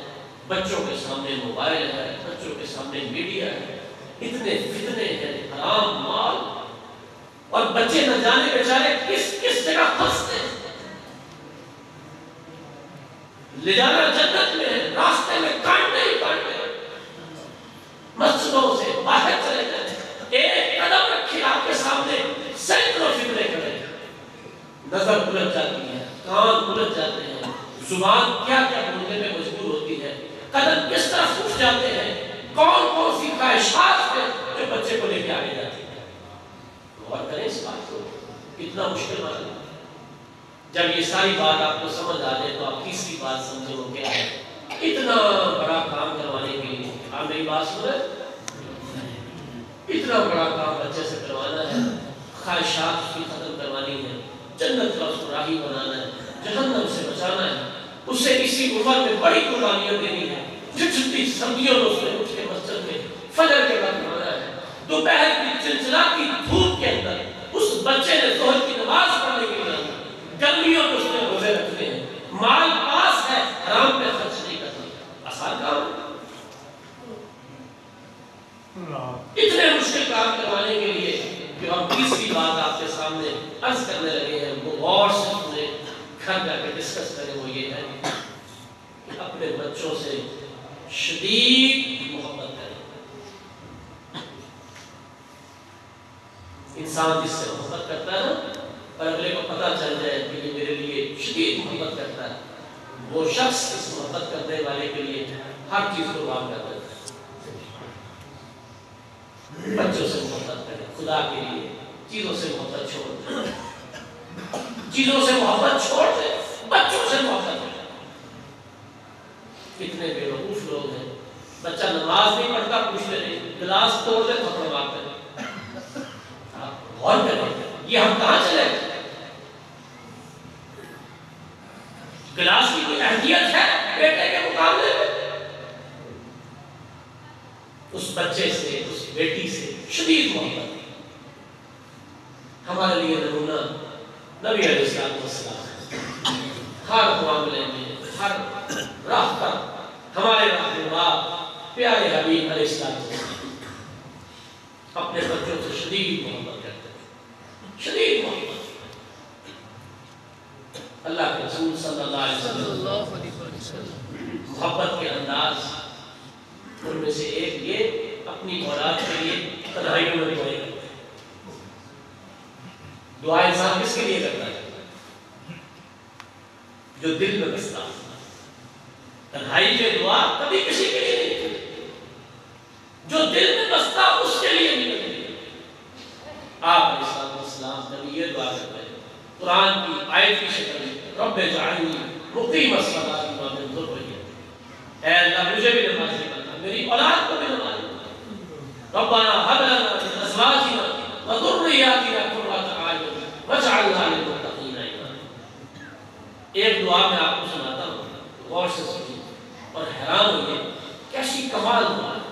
بچوں کے سامنے موبائل ہے، بچوں کے سامنے میڈیا ہے، اتنے فتنے ہیں، حرام مال، اور بچے نہ جانے بیچارے کس کس جگہ پھنستے ہیں۔ لے جانا جنت میں ہے، راستے میں کانٹے ہی کانٹے مسئلوں سے باہر چلے جائیں، ایک قدم رکھیں آپ کے سامنے سینکڑوں فکرے کھڑے ہیں، نظر الجھ جاتی ہے، کان الجھ جاتے ہیں، زبان کیا کیا بولنے میں مجبور ہوتی ہے، قدم کس طرح اٹھ جاتے ہیں، کون کون سی خواہشات ہیں جو بچے کو لے کے آگے جاتی ہیں۔ غور کریں اس بات کو، کتنا مشکل معلوم ہے۔ جب یہ ساری بات آپ کو سمجھ آ جائے تو آپ تیسری بات سمجھیں وہ کیا ہے۔ اتنا بڑا کام کروانے کے لیے، آپ میری بات سن رہے ہیں؟ اتنا بڑا کام بچے سے کروانا ہے، خواہشات کی ختم کروانی ہے، جنت کا اس کو راہی بنانا ہے، جہنم سے بچانا ہے، اسے اسی عمر میں بڑی قربانیاں دینی ہے، جھٹتی سردیوں میں اس نے اٹھ کے مسجد میں فجر کے وقت آنا ہے، دوپہر کی چلچلاتی دھوپ کے اندر اس بچے نے ظہر کی نماز پڑھنے کے لیے گرمیوں میں اس نے روزے رکھنے ہیں، مال پاس ہے، حرام پہ خرچ نہیں کرنا، آسان کام ہے۔ اتنے مشکل کام کروانے کے لیے کہ ہم تیسری بات آپ کے سامنے عرض کرنے لگے ہیں، وہ غور سے اپنے گھر جا کے ڈسکس کریں، وہ یہ ہے کہ اپنے بچوں سے شدید محبت کریں۔ انسان جس سے محبت کرتا ہے نا، اور اگلے کو پتہ چل جائے کہ یہ میرے لیے شدید محبت کرتا ہے، وہ شخص اس محبت کرنے والے کے لیے ہر چیز قربان کر دیتا ہے۔ بچوں سے محبت کریں، خدا کے لیے چیزوں سے محبت چھوڑ دیں، چیزوں سے محبت چھوڑ دیں، بچوں سے محبت کریں۔ کتنے بے وقوف لوگ ہیں، بچہ نماز نہیں پڑھتا، پوچھتے نہیں، گلاس توڑ دے تھپڑ مارتے ہیں۔ غور کریں، یہ ہم کہاں چلے گئے؟ گلاس کی کوئی اہمیت ہے بیٹے کے مقابلے میں؟ اس بچے سے، اس بیٹی سے شدید محبت۔ ہمارے لیے نمونہ نبی علیہ السلام، ہر معاملے میں، ہر راہ پر ہمارے رہنما پیارے حبیب علیہ السلام اپنے بچوں سے شدید محبت کرتے ہیں، شدید محبت۔ اللہ کے رسول صلی اللہ علیہ وسلم محبت کے انداز ان میں سے ایک یہ اپنی اولاد کے لیے تنہائیوں میں دعائیں کرتے ہیں۔ دعا انسان کس کے لیے کرتا ہے؟ جو دل میں بستا ہے۔ تنہائی میں دعا کبھی کسی کے لیے نہیں کرتی، جو دل میں بستا اس کے لیے نہیں کرتی۔ آپ علیہ السلام نبی یہ دعا کرتے ہیں قرآن کی آیت کی شکل میں، رب اجعلنی مقیم الصلاۃ ومن ذریتی، اے اللہ مجھے بھی نمازی بنا، میری اولاد کو بھی نمازی بنا، ربنا هب لنا من ازواجنا وذرياتنا قرۃ اعین واجعلنا للمتقین اماما۔ ایک دعا میں آپ کو سناتا ہوں، غور سے سنیے اور حیران ہوئے، کیسی کمال دعا ہے۔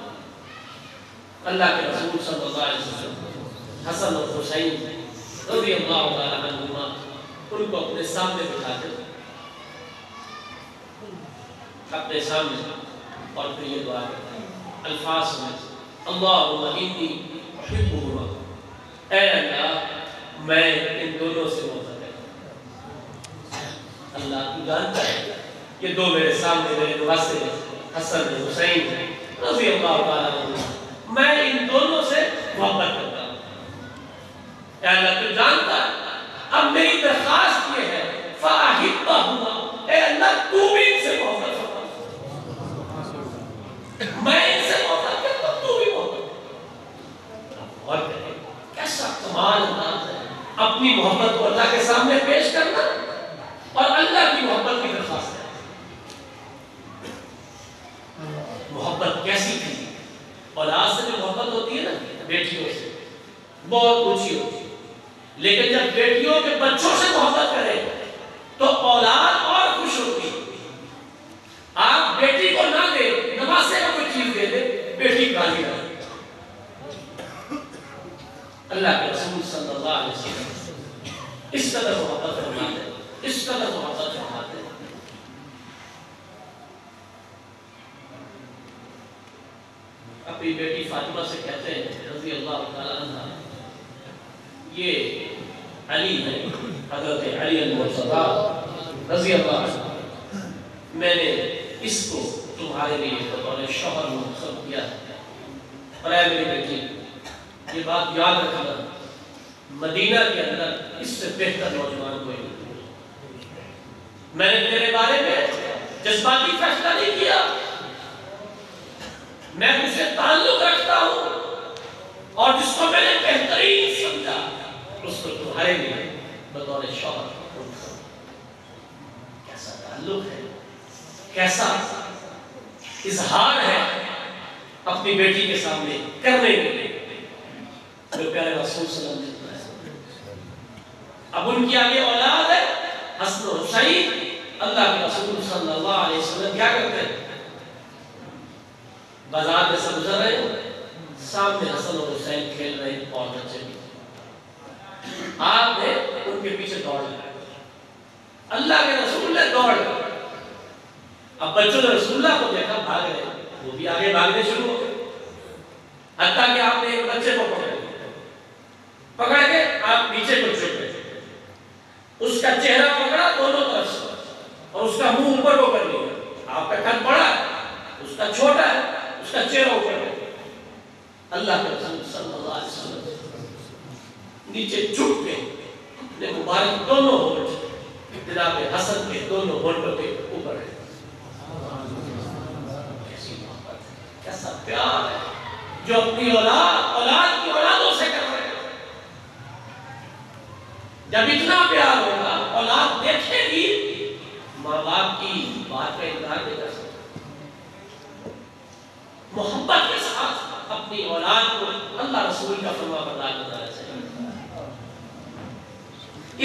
اللہ کے رسول صلی اللہ علیہ وسلم حسن اور حسین رضی اللہ تعالیٰ عنہما ان کو اپنے سامنے بٹھا کر اپنے سامنے اور پھر یہ دعا کرتے ہیں الفاظ میں، اللہم انی احبہما، اے اللہ میں ان دونوں سے محبت کرتا ہوں۔ اللہ تو جانتا ہے یہ دو میرے سامنے میرے نواسے حسن حسین رضی اللہ تعالیٰ عنہ، میں ان دونوں سے محبت کرتا ہوں۔ اے اللہ تو جانتا ہے، اب میری درخواست یہ ہے فَأَحِبَّهُمَا، اے اللہ تو بھی ان سے محبت کرتا، میں ان سے محبت کرتا ہوں، تو بھی محبت کرتا۔ اور کیسا کمال انداز ہے اپنی محبت کو اللہ کے سامنے پیش کرنا اور اللہ کی محبت کی درخواست ہے۔ محبت کیسی تھی؟ اولاد سے جو محبت ہوتی ہے نا، بیٹیوں سے بہت اونچی ہوتی ہے، لیکن جب بیٹیوں کے بچوں سے محبت کرے تو اولاد اور خوش ہوتی ہے۔ آپ بیٹی کو نہ دے، نواسے کو کوئی چیز دے دے، بیٹی گالی نہ دے۔ اللہ کے رسول صلی اللہ علیہ وسلم اس قدر محبت فرماتے ہیں، اس قدر محبت فرماتے ہیں۔ اپنی بیٹی فاطمہ سے کہتے ہیں رضی اللہ تعالیٰ عنہ، یہ علی ہے، حضرت علی المرتضیٰ رضی اللہ عنہ، میں نے اس کو تمہارے لیے بطور شوہر منتخب کیا ہے۔ اور اے میری بیٹی یہ بات یاد رکھنا، مدینہ کے اندر اس سے بہتر نوجوان کوئی نہیں۔ میں نے تیرے بارے میں جذباتی فیصلہ نہیں کیا، میں تجھ سے تعلق رکھتا ہوں اور جس کو میں نے بہترین سمجھا اس کو تمہارے لیے بطور شوہر کیسا تعلق ہے، کیسا اظہار ہے اپنی بیٹی کے سامنے کرنے کے لیے جو پیارے رسول صلی اللہ علیہ وسلم نے۔ اب ان کی آگے اولاد ہے حسن و حسین، اللہ کے رسول صلی اللہ علیہ وسلم کیا کرتے ہیں؟ بازار میں سے گزر رہے ہیں، سامنے حسن و حسین کھیل رہے ہیں اور بچے بھی، آپ نے ان کے پیچھے دوڑ لگایا، اللہ کے رسول نے دوڑ لگایا۔ اب بچوں نے رسول اللہ کو دیکھا بھاگ رہے، وہ بھی آگے بھاگنے شروع ہو گئے، حتیٰ کہ آپ نے ایک بچے کو پکڑ کے آپ پیچھے کو چھوڑ گئے، اس کا چہرہ پکڑا دونوں طرف سے اور اس کا منہ اوپر کو کر لیا، آپ کا قد بڑا ہے اس کا چھوٹا ہے، اس کا چہرہ اوپر ہے۔ اللہ کے رسول صلی اللہ علیہ وسلم نیچے جھک کے اپنے مبارک دونوں ہونٹ جناب حسن کے دونوں ہونٹوں کے اوپر ہے۔ کیسی محبت ہے، کیسا پیار ہے جو اپنی اولاد کی اولادوں سے کر رہے ہیں۔ جب اتنا پیار ہوگا اولاد دیکھے گی، ماں باپ کی بات کا انکار نہیں کر سکتا۔ محبت کے ساتھ اپنی اولاد کو اللہ رسول کا فرما بردار بنانا چاہیے۔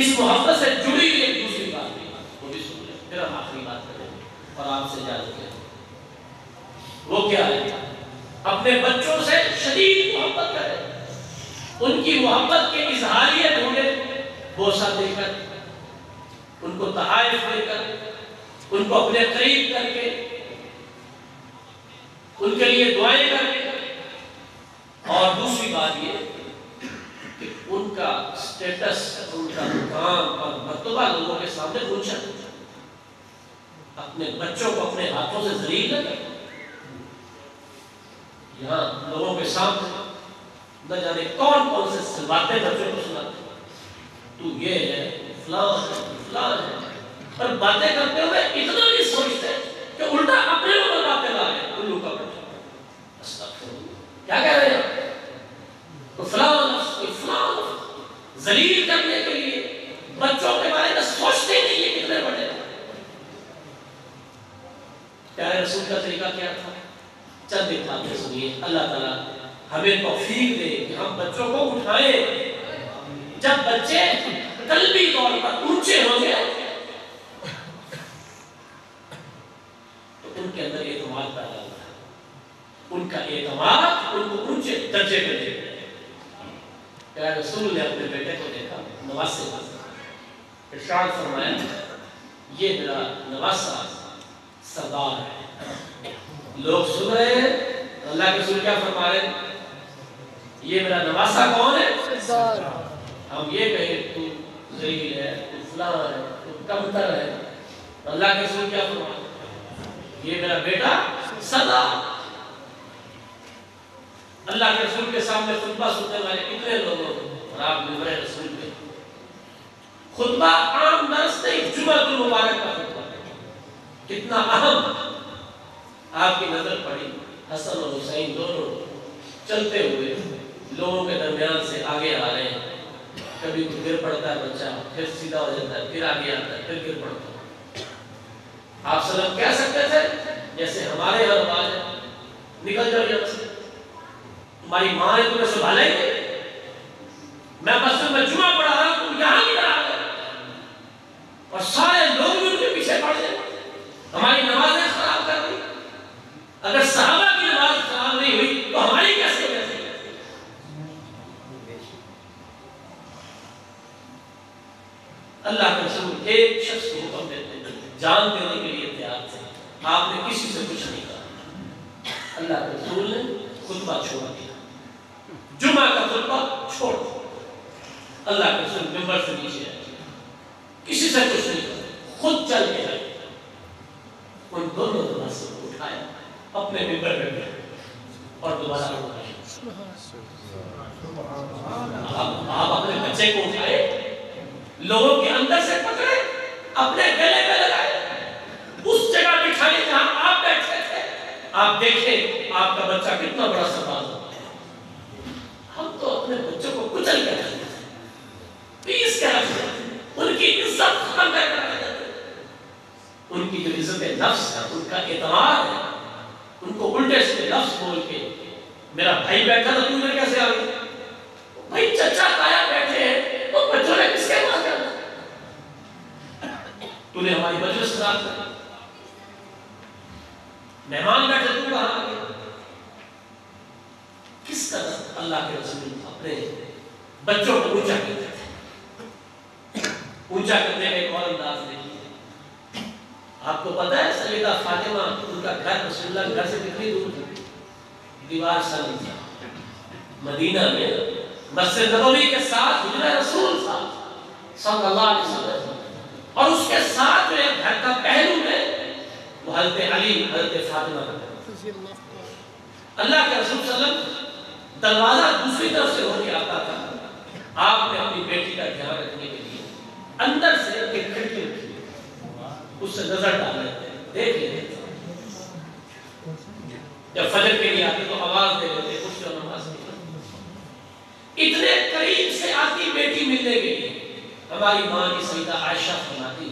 اس محبت سے جڑی ہوئی ایک دوسری بات بھی وہ بھی سن لیں، پھر ہم آخری بات کریں اور آپ سے اجازت لیں۔ وہ کیا ہے؟ اپنے بچوں سے شدید محبت کریں، ان کی محبت کے اظہاریہ ڈھونڈیں، بوسہ دے کر، ان کو تحائف دے کر، ان کو اپنے قریب کر کے، ان کے لیے دعائیں کر کے، اور دوسری بات یہ کہ ان کا سٹیٹس، ان کا مقام اور مرتبہ لوگوں کے سامنے اونچا کریں۔ اپنے بچوں کو اپنے ہاتھوں سے ذلیل نہ کریں، یہاں لوگوں کے سامنے نہ جانے کون کون سے باتیں بچوں کو سناتے ہیں، تو یہ ہے فلان ہے فلان ہے، اور باتیں کرتے ہوئے اتنا نہیں سوچتے کہ الٹا اپنے اوپر باتیں لا رہے ہیں، الو کا بچہ کیا کہہ رہے ہیں؟ کوئی فلان ذلیل کرنے کے لیے بچوں کے بارے میں سوچتے ہی نہیں ہے کتنے بڑے ہیں۔ پیارے رسول کا طریقہ کیا تھا؟ چند ایک باتیں سنیے، اللہ تعالیٰ ہمیں توفیق دے کہ ہم بچوں کو اٹھائیں۔ جب بچے قلبی طور پر اونچے ہوں گے تو ان کے اندر اعتماد پیدا ہوتا ہے، ان کا اعتماد ان کو اونچے درجے پہ لے گا۔ پیارے رسول نے اپنے بیٹے کو دیکھا، نواسے ارشاد فرمایا یہ میرا نواسا سردار ہے۔ لوگ سن رہے ہیں، اللہ کے رسول کیا فرما رہے ہیں؟ یہ میرا نواسا کون ہے؟ سردار۔ ہم یہ کہیں تو ذلیل ہے، تو فلان ہے، تو کمتر ہے، اللہ کے رسول کیا فرما رہے ہیں؟ یہ میرا بیٹا سردار۔ اللہ کے رسول کے سامنے خطبہ سننے والے کتنے لوگ ہیں، اور آپ منبر رسول پہ خطبہ عام درس نہیں، جمعہ المبارک کا خطبہ کتنا اہم۔ آپ کی نظر پڑی، حسن اور حسین دونوں چلتے ہوئے لوگوں کے درمیان سے آگے آ رہے ہیں، کبھی گر پڑتا ہے بچہ، پھر سیدھا ہو جاتا ہے، پھر آگے آتا ہے، پھر گر پڑتا ہے۔ آپ صلی اللہ علیہ وسلم کہہ سکتے تھے جیسے ہمارے یہاں رواج ہے، نکل جاؤ یہاں سے، تمہاری ماں نے تمہیں سنبھالا ہی نہیں، میں مسجد میں جمعہ پڑھا رہا ہوں، تم یہاں نہیں آ گئے، اور سارے لوگ بھی ان کے پیچھے پڑ جائیں، ہماری نمازیں خراب کر دی۔ اگر صحابہ کی نماز خراب نہیں ہوئی تو ہماری کیسے ہو جاتی؟ اللہ کے رسول ایک شخص کو حکم دیتے ہیں، جان دینے کے لیے تیار تھے، آپ نے کسی سے کچھ نہیں کہا۔ اللہ کے رسول نے خطبہ چھوڑ دیا، جمعہ کا خطبہ چھوڑ دیا، اللہ کے رسول منبر سے نیچے آئے، کسی سے کچھ نہیں کہا، خود چل کے آئے، ان دونوں نمازوں کو اٹھایا، اپنے منبر پہ بیٹھے اور دوبارہ اٹھایا۔ آپ اپنے بچے کو اٹھائے، لوگوں کے اندر سے پکڑے، اپنے گلے پہ لگائے، اس جگہ بٹھائے جہاں آپ بیٹھے تھے، آپ دیکھیں آپ کا بچہ کتنا بڑا سربراہ ہوتا ہے۔ ہم تو اپنے بچوں کو کچل کے رکھتے ہیں، پیس کے رکھتے ہیں، ان کی عزت ختم کر کے رکھتے ہیں، ان کی جو عزت نفس ہے، ان کا اعتماد ہے، ان کو الٹے سے لفظ بول کے میرا بھائی بیٹھا تھا تم نے کیسے آ گیا؟ بھائی چچا تایا بیٹھے ہیں تو بچوں نے کس کے پاس جانا؟ تو نے ہماری مجلس خراب کر، مہمان بیٹھے تم کہاں آ گئے؟ کس قدر اللہ کے رسول اپنے بچوں کو اونچا کرتے تھے۔ اونچا کرنے کا ایک اور انداز دیکھیے، آپ کو پتا ہے سیدہ فاطمہ ان کا گھر رسول اللہ گھر سے کتنی دور تھا؟ دیوار سن تھا۔ مدینہ میں مسجد نبوی کے ساتھ حجرہ رسول تھا صلی اللہ علیہ وسلم، اور اس کے ساتھ جو ایک گھر کا پہلو ہے وہ حضرت علی حضرت فاطمہ کا گھر۔ اللہ کے رسول صلی اللہ علیہ وسلم دروازہ دوسری طرف سے ہو کے آتا تھا، آپ نے اپنی بیٹی کا دھیان رکھنے کے لیے اندر سے ایک کھڑکی رکھی، اس سے نظر ڈال لیتے دیکھ لیتے، جب فجر کے لیے آتے تو آواز دے لیتے کچھ جو نماز نہیں۔ اتنے قریب سے آتی بیٹی ملنے کے لیے ہماری ماں کی سیدہ عائشہ فرماتی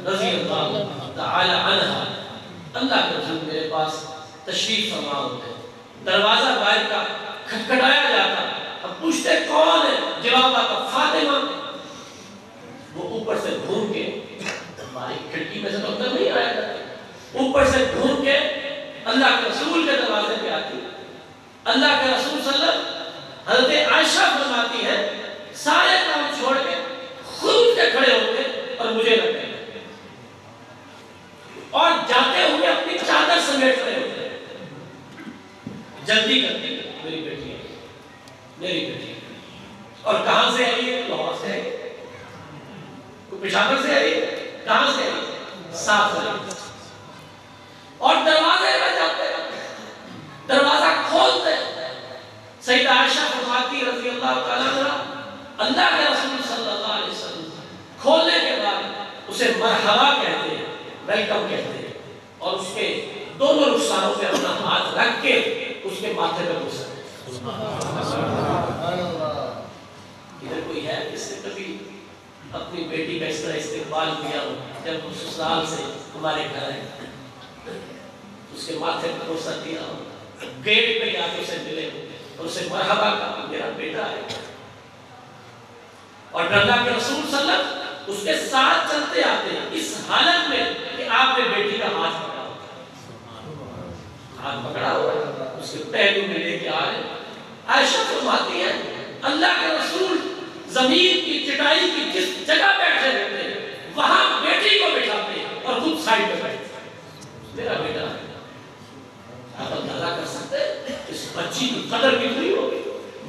رضی اللہ تعالی عنہا، اللہ کے رسول میرے پاس تشریف فرما ہوتے، دروازہ باہر کا کھٹکھٹایا جاتا، اب پوچھتے کون ہے؟ جواب آتا فاطمہ۔ وہ اوپر سے گھوم کے، ہماری کھڑکی میں سے تو اندر نہیں آیا تھا، اوپر سے گھوم کے اللہ کے رسول کے دروازے پہ آتی، اللہ کے رسول صلی اللہ علیہ وسلم حضرت عائشہ فرماتی ہے سارے کام چھوڑ کے خود کے کھڑے ہوتے اور مجھے لگتے اور جاتے ہوئے اپنی چادر سمیٹ رہے ہوتے، جلدی کرتی میری بیٹی ہے، میری بیٹی ہے، اور کہاں سے آئی ہے؟ لاہور سے آئی ہے، پشاور سے آئی ہے، کہاں سے آئی ہے؟ ساتھ آئی ہے، اور دروازے میں جاتے دروازہ کھولتے، سیدہ عائشہ فرماتی رضی اللہ تعالیٰ عنہ اللہ کے رسول صلی اللہ علیہ وسلم کھولنے کے بعد اسے مرحبا کہتے ہیں، ویلکم کہتے ہیں، اور اس کے دونوں رخساروں پہ اپنا ہاتھ رکھ کے اس کے ماتھے پہ بوسا۔ ادھر کوئی ہے جس نے کبھی اپنی بیٹی کا اس طرح استقبال کیا ہو؟ جب اس سسرال سے ہمارے گھر ہے اس کے ماتھے پہ بوسا دیا ہو، گیٹ پہ جا کے اسے ملے ہو اور اسے مرحبا کہا میرا بیٹا ہے، اور اللہ کے رسول صلی اللہ علیہ وسلم اس کے ساتھ چلتے آتے ہیں اس حالت میں کہ آپ نے بیٹی کا ہاتھ پکڑا ہوتا، ہاتھ پکڑا ہوا اس کے پہلو میں لے کے آ رہے۔ عائشہ فرماتی ہے اللہ کے رسول زمین کی چٹائی کی جس جگہ بیٹھے رہتے ہیں وہاں بیٹی کو بٹھاتے اور خود سائڈ پہ بیٹھتے، میرا بیٹا ہے۔ آپ اندازہ کر سکتے ہیں اس بچی کی قدر کتنی ہوگی،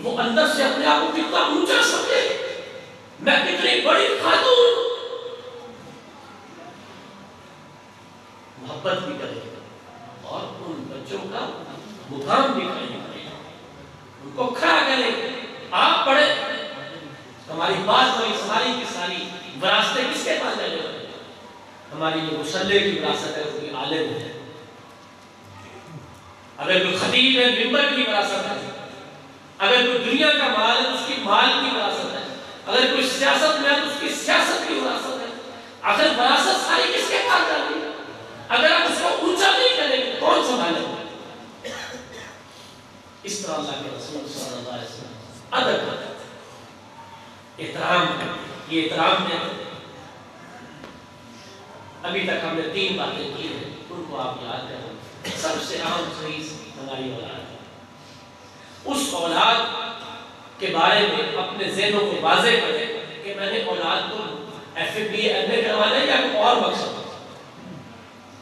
وہ اندر سے اپنے آپ کو کتنا اونچا سمجھے، میں کتنی بڑی خاتون، محبت بھی کرے اور ان بچوں کا مقام بھی کرے، ان کو کھڑا کرے۔ آپ پڑھے ہماری بات ہوئی ساری کی ساری وراثتیں کس کے پاس جانے والے؟ ہماری جو مصلی کی وراثت ہے وہ کوئی عالم ہے، اگر کوئی خطیب ہے منبر کی وراثت ہے، اگر کوئی دنیا کا مال ہے اس کی مال کی وراثت ہے، اگر کوئی سیاست میں ہے تو اس کی سیاست کی وراثت ہے۔ اگر وراثت ساری کس کے پاس جاتی ہے؟ اگر آپ اس کو اونچا نہیں کریں گے کون سنبھالے گا؟ اس طرح اللہ کے رسول صلی اللہ علیہ وسلم ادب کرتے تھے، احترام کرتے، یہ احترام میں ابھی تک ہم نے 3 باتیں کی ہیں، ان کو آپ یاد کریں۔ سب سے عام چیز ہماری اولاد ہے، اس اولاد کے بارے میں اپنے ذہنوں کو واضح کریں کہ میں نے اولاد کو FBA MA کروانا ہے یا کوئی اور مقصد۔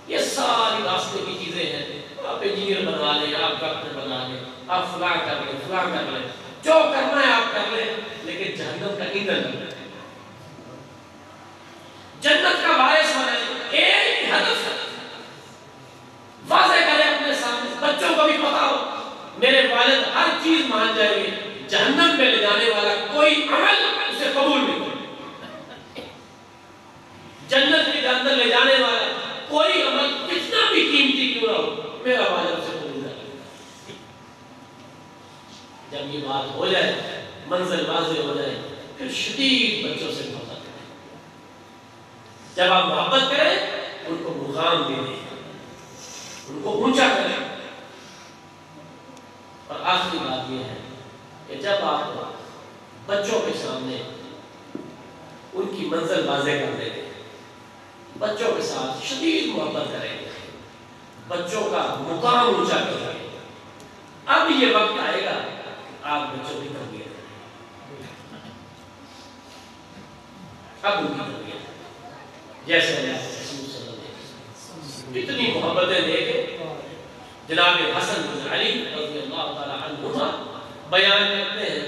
یہ ساری راستے کی چیزیں ہیں، آپ انجینئر بنوا لیں، آپ ڈاکٹر بنا لیں، آپ فلاں کر لیں، فلاں کر لیں، جو کرنا ہے آپ کر لیں، لیکن جہنم کا ایندھن بنیں، جنت کا باعث بنیں۔ ایک ہدف ہے، واضح کریں اپنے سامنے، بچوں کو بھی پتا ہو میرے والد ہر چیز مان جائیں گے، جہنم میں لے جانے والا کوئی عمل اسے قبول نہیں کرے، جنت کے اندر لے جانے والا کوئی عمل کتنا بھی قیمتی کیوں نہ ہو، میرا والد اسے قبول نہ کرے۔ جب یہ بات ہو جائے، منزل واضح ہو جائے، پھر شدید بچوں سے محبت کریں۔ جب آپ محبت کریں ان کو مقام دے دیں، ان کو اونچا کریں۔ اور آخری بات یہ ہے کہ جب آپ بچوں کے سامنے ان کی منزل واضح کر دیں گے، بچوں کے ساتھ شدید محبت کریں گے، بچوں کا مقام اونچا کریں گے، اب یہ وقت آئے گا آپ بچوں کی تربیت کریں، اب ان کی تربیت کریں۔ جیسے اللہ رسول صلی اللہ علیہ وسلم اتنی محبتیں دے کے جناب حسن بن علی رضی اللہ تعالی عنہما بیان کرتے ہیں،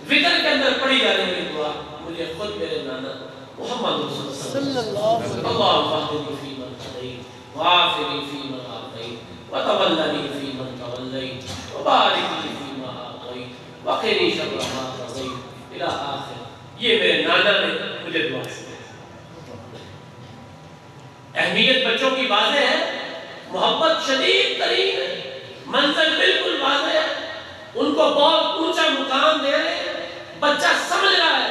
وطر کے اندر پڑھی جانے والی دعا مجھے خود میرے نانا محمد رسول صلی اللہ علیہ وسلم اللہم اہدنی فی من ہدیت وعافنی فی من عافیت وتولنی فی من تولیت وبارک لی فیما اعطیت وقنی شر ما قضیت الی آخر۔ یہ میرے نانا نے مجھے دعا سکھائی۔ اہمیت بچوں کی واضح ہے، محبت شدید ترین ہے، منزل بالکل واضح ہے، ان کو بہت اونچا مقام دے رہے ہیں۔ بچہ سمجھ رہا ہے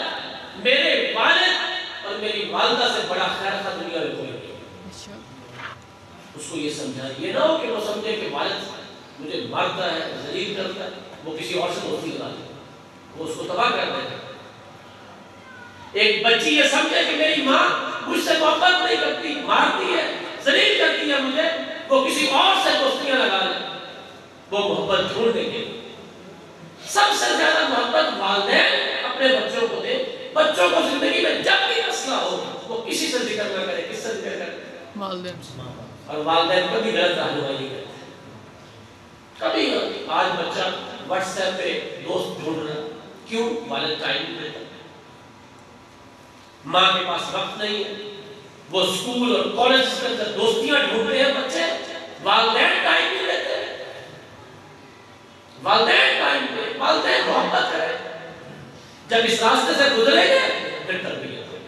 میرے والد اور میری والدہ سے بڑا خیر خواہ دنیا میں کوئی نہیں۔ اس کو یہ سمجھا، یہ نہ ہو کہ وہ سمجھے کہ والد مجھے مارتا ہے، ذلیل کرتا ہے، وہ کسی اور سے دوستی کرا دے، وہ اس کو تباہ کر دے۔ ایک بچی یہ سمجھے کہ میری ماں مجھ سے محبت نہیں کرتی، مارتی ہے، ذلیل کرتی ہے مجھے، وہ کسی اور سے دوستیاں لگا لے، وہ محبت چھوڑ دیں گے۔ سب سے زیادہ محبت والدین اپنے بچوں کو دے۔ بچوں کو زندگی میں جب بھی مسئلہ ہو وہ کسی سے ذکر نہ کرے، کس سے ذکر کرے؟ والدین۔ اور والدین کبھی غلط رہنمائی نہیں کرتے۔ کبھی آج بچہ واٹس ایپ پہ دوست ڈھونڈ رہا ہے، کیوں؟ والد ٹائم نہیں دیتا، ماں کے پاس وقت نہیں ہے، وہ اسکول اور کالج کے اندر دوستیاں ڈھونڈ رہے ہیں بچے، والدین ٹائم نہیں دیتے۔ والدین ٹائم دے، والدین محبت کریں۔ جب اس راستے سے گزریں گے پھر تربیت ہوگی۔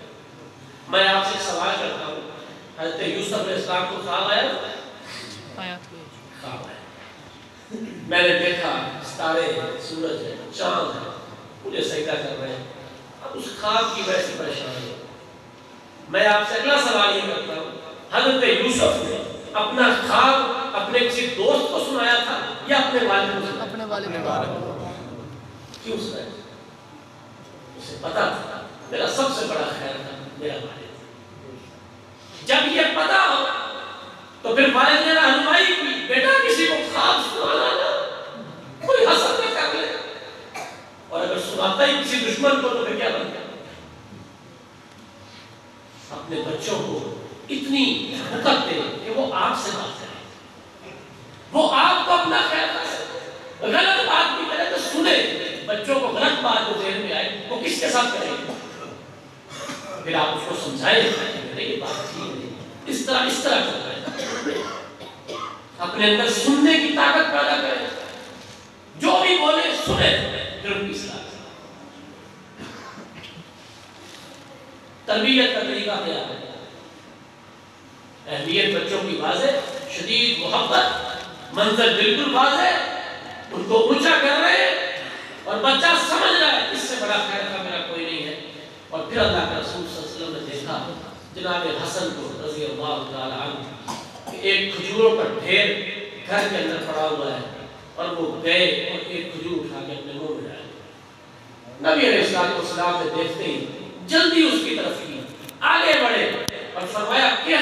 میں آپ سے سوال کرتا ہوں، حضرت یوسف علیہ السلام کو خواب آیا؟ خواب آیا، میں نے دیکھا ستارے ہیں، سورج ہے، چاند ہے، مجھے سجدہ کر رہے ہیں۔ اب اس خواب کی وجہ سے پریشانی ہے۔ میں آپ سے اگلا سوال یہ کرتا ہوں، حضرت یوسف نے اپنا خواب اپنے کسی دوست کو سنایا تھا یا اپنے والد کو سنایا؟ اپنے والد کو۔ کیوں سنایا؟ اسے پتا تھا میرا سب سے بڑا خیر تھا میرا والد۔ جب یہ پتا ہو تو پھر والد نے رہنمائی کی، بیٹا کسی کو خواب سنانا نا، کوئی حسد نہ کر لے، اور اگر سناتا ہی کسی دشمن کو تو پھر کیا بن گیا؟ اپنے بچوں کو اتنی حرکت دے کہ وہ آپ سے بات کریں، وہ آپ کو اپنا خیر کریں، غلط بات بھی کرے تو سنے۔ بچوں کو غلط بات جو ذہن میں آئے وہ کس کے ساتھ کریں گے؟ پھر آپ اس کو سمجھائیں کہ یہ بات ٹھیک نہیں، اس طرح کرنا ہے۔ اپنے اندر سننے کی طاقت پیدا کریں، جو بھی بولے سنے، پھر ان کی اصلاح کریں۔ تربیت کا طریقہ کیا ہے؟ اہمیت بچوں کی واضح، شدید محبت، منزل بالکل واضح، ان کو اونچا کر رہے ہیں اور بچہ سمجھ رہا ہے اس سے بڑا خیر کا میرا کوئی نہیں ہے۔ اور پھر اللہ کے رسول صلی اللہ علیہ وسلم نے دیکھا جناب حسن کو رضی اللہ تعالی عنہ کہ ایک کھجوروں کا ڈھیر گھر کے اندر پڑا ہوا ہے، اور وہ گئے اور ایک کھجور اٹھا کے اپنے منہ میں ڈال دی۔ نبی علیہ السلام نے دیکھتے ہی جلدی اس کی طرف کی، آگے بڑھے اور فرمایا کیا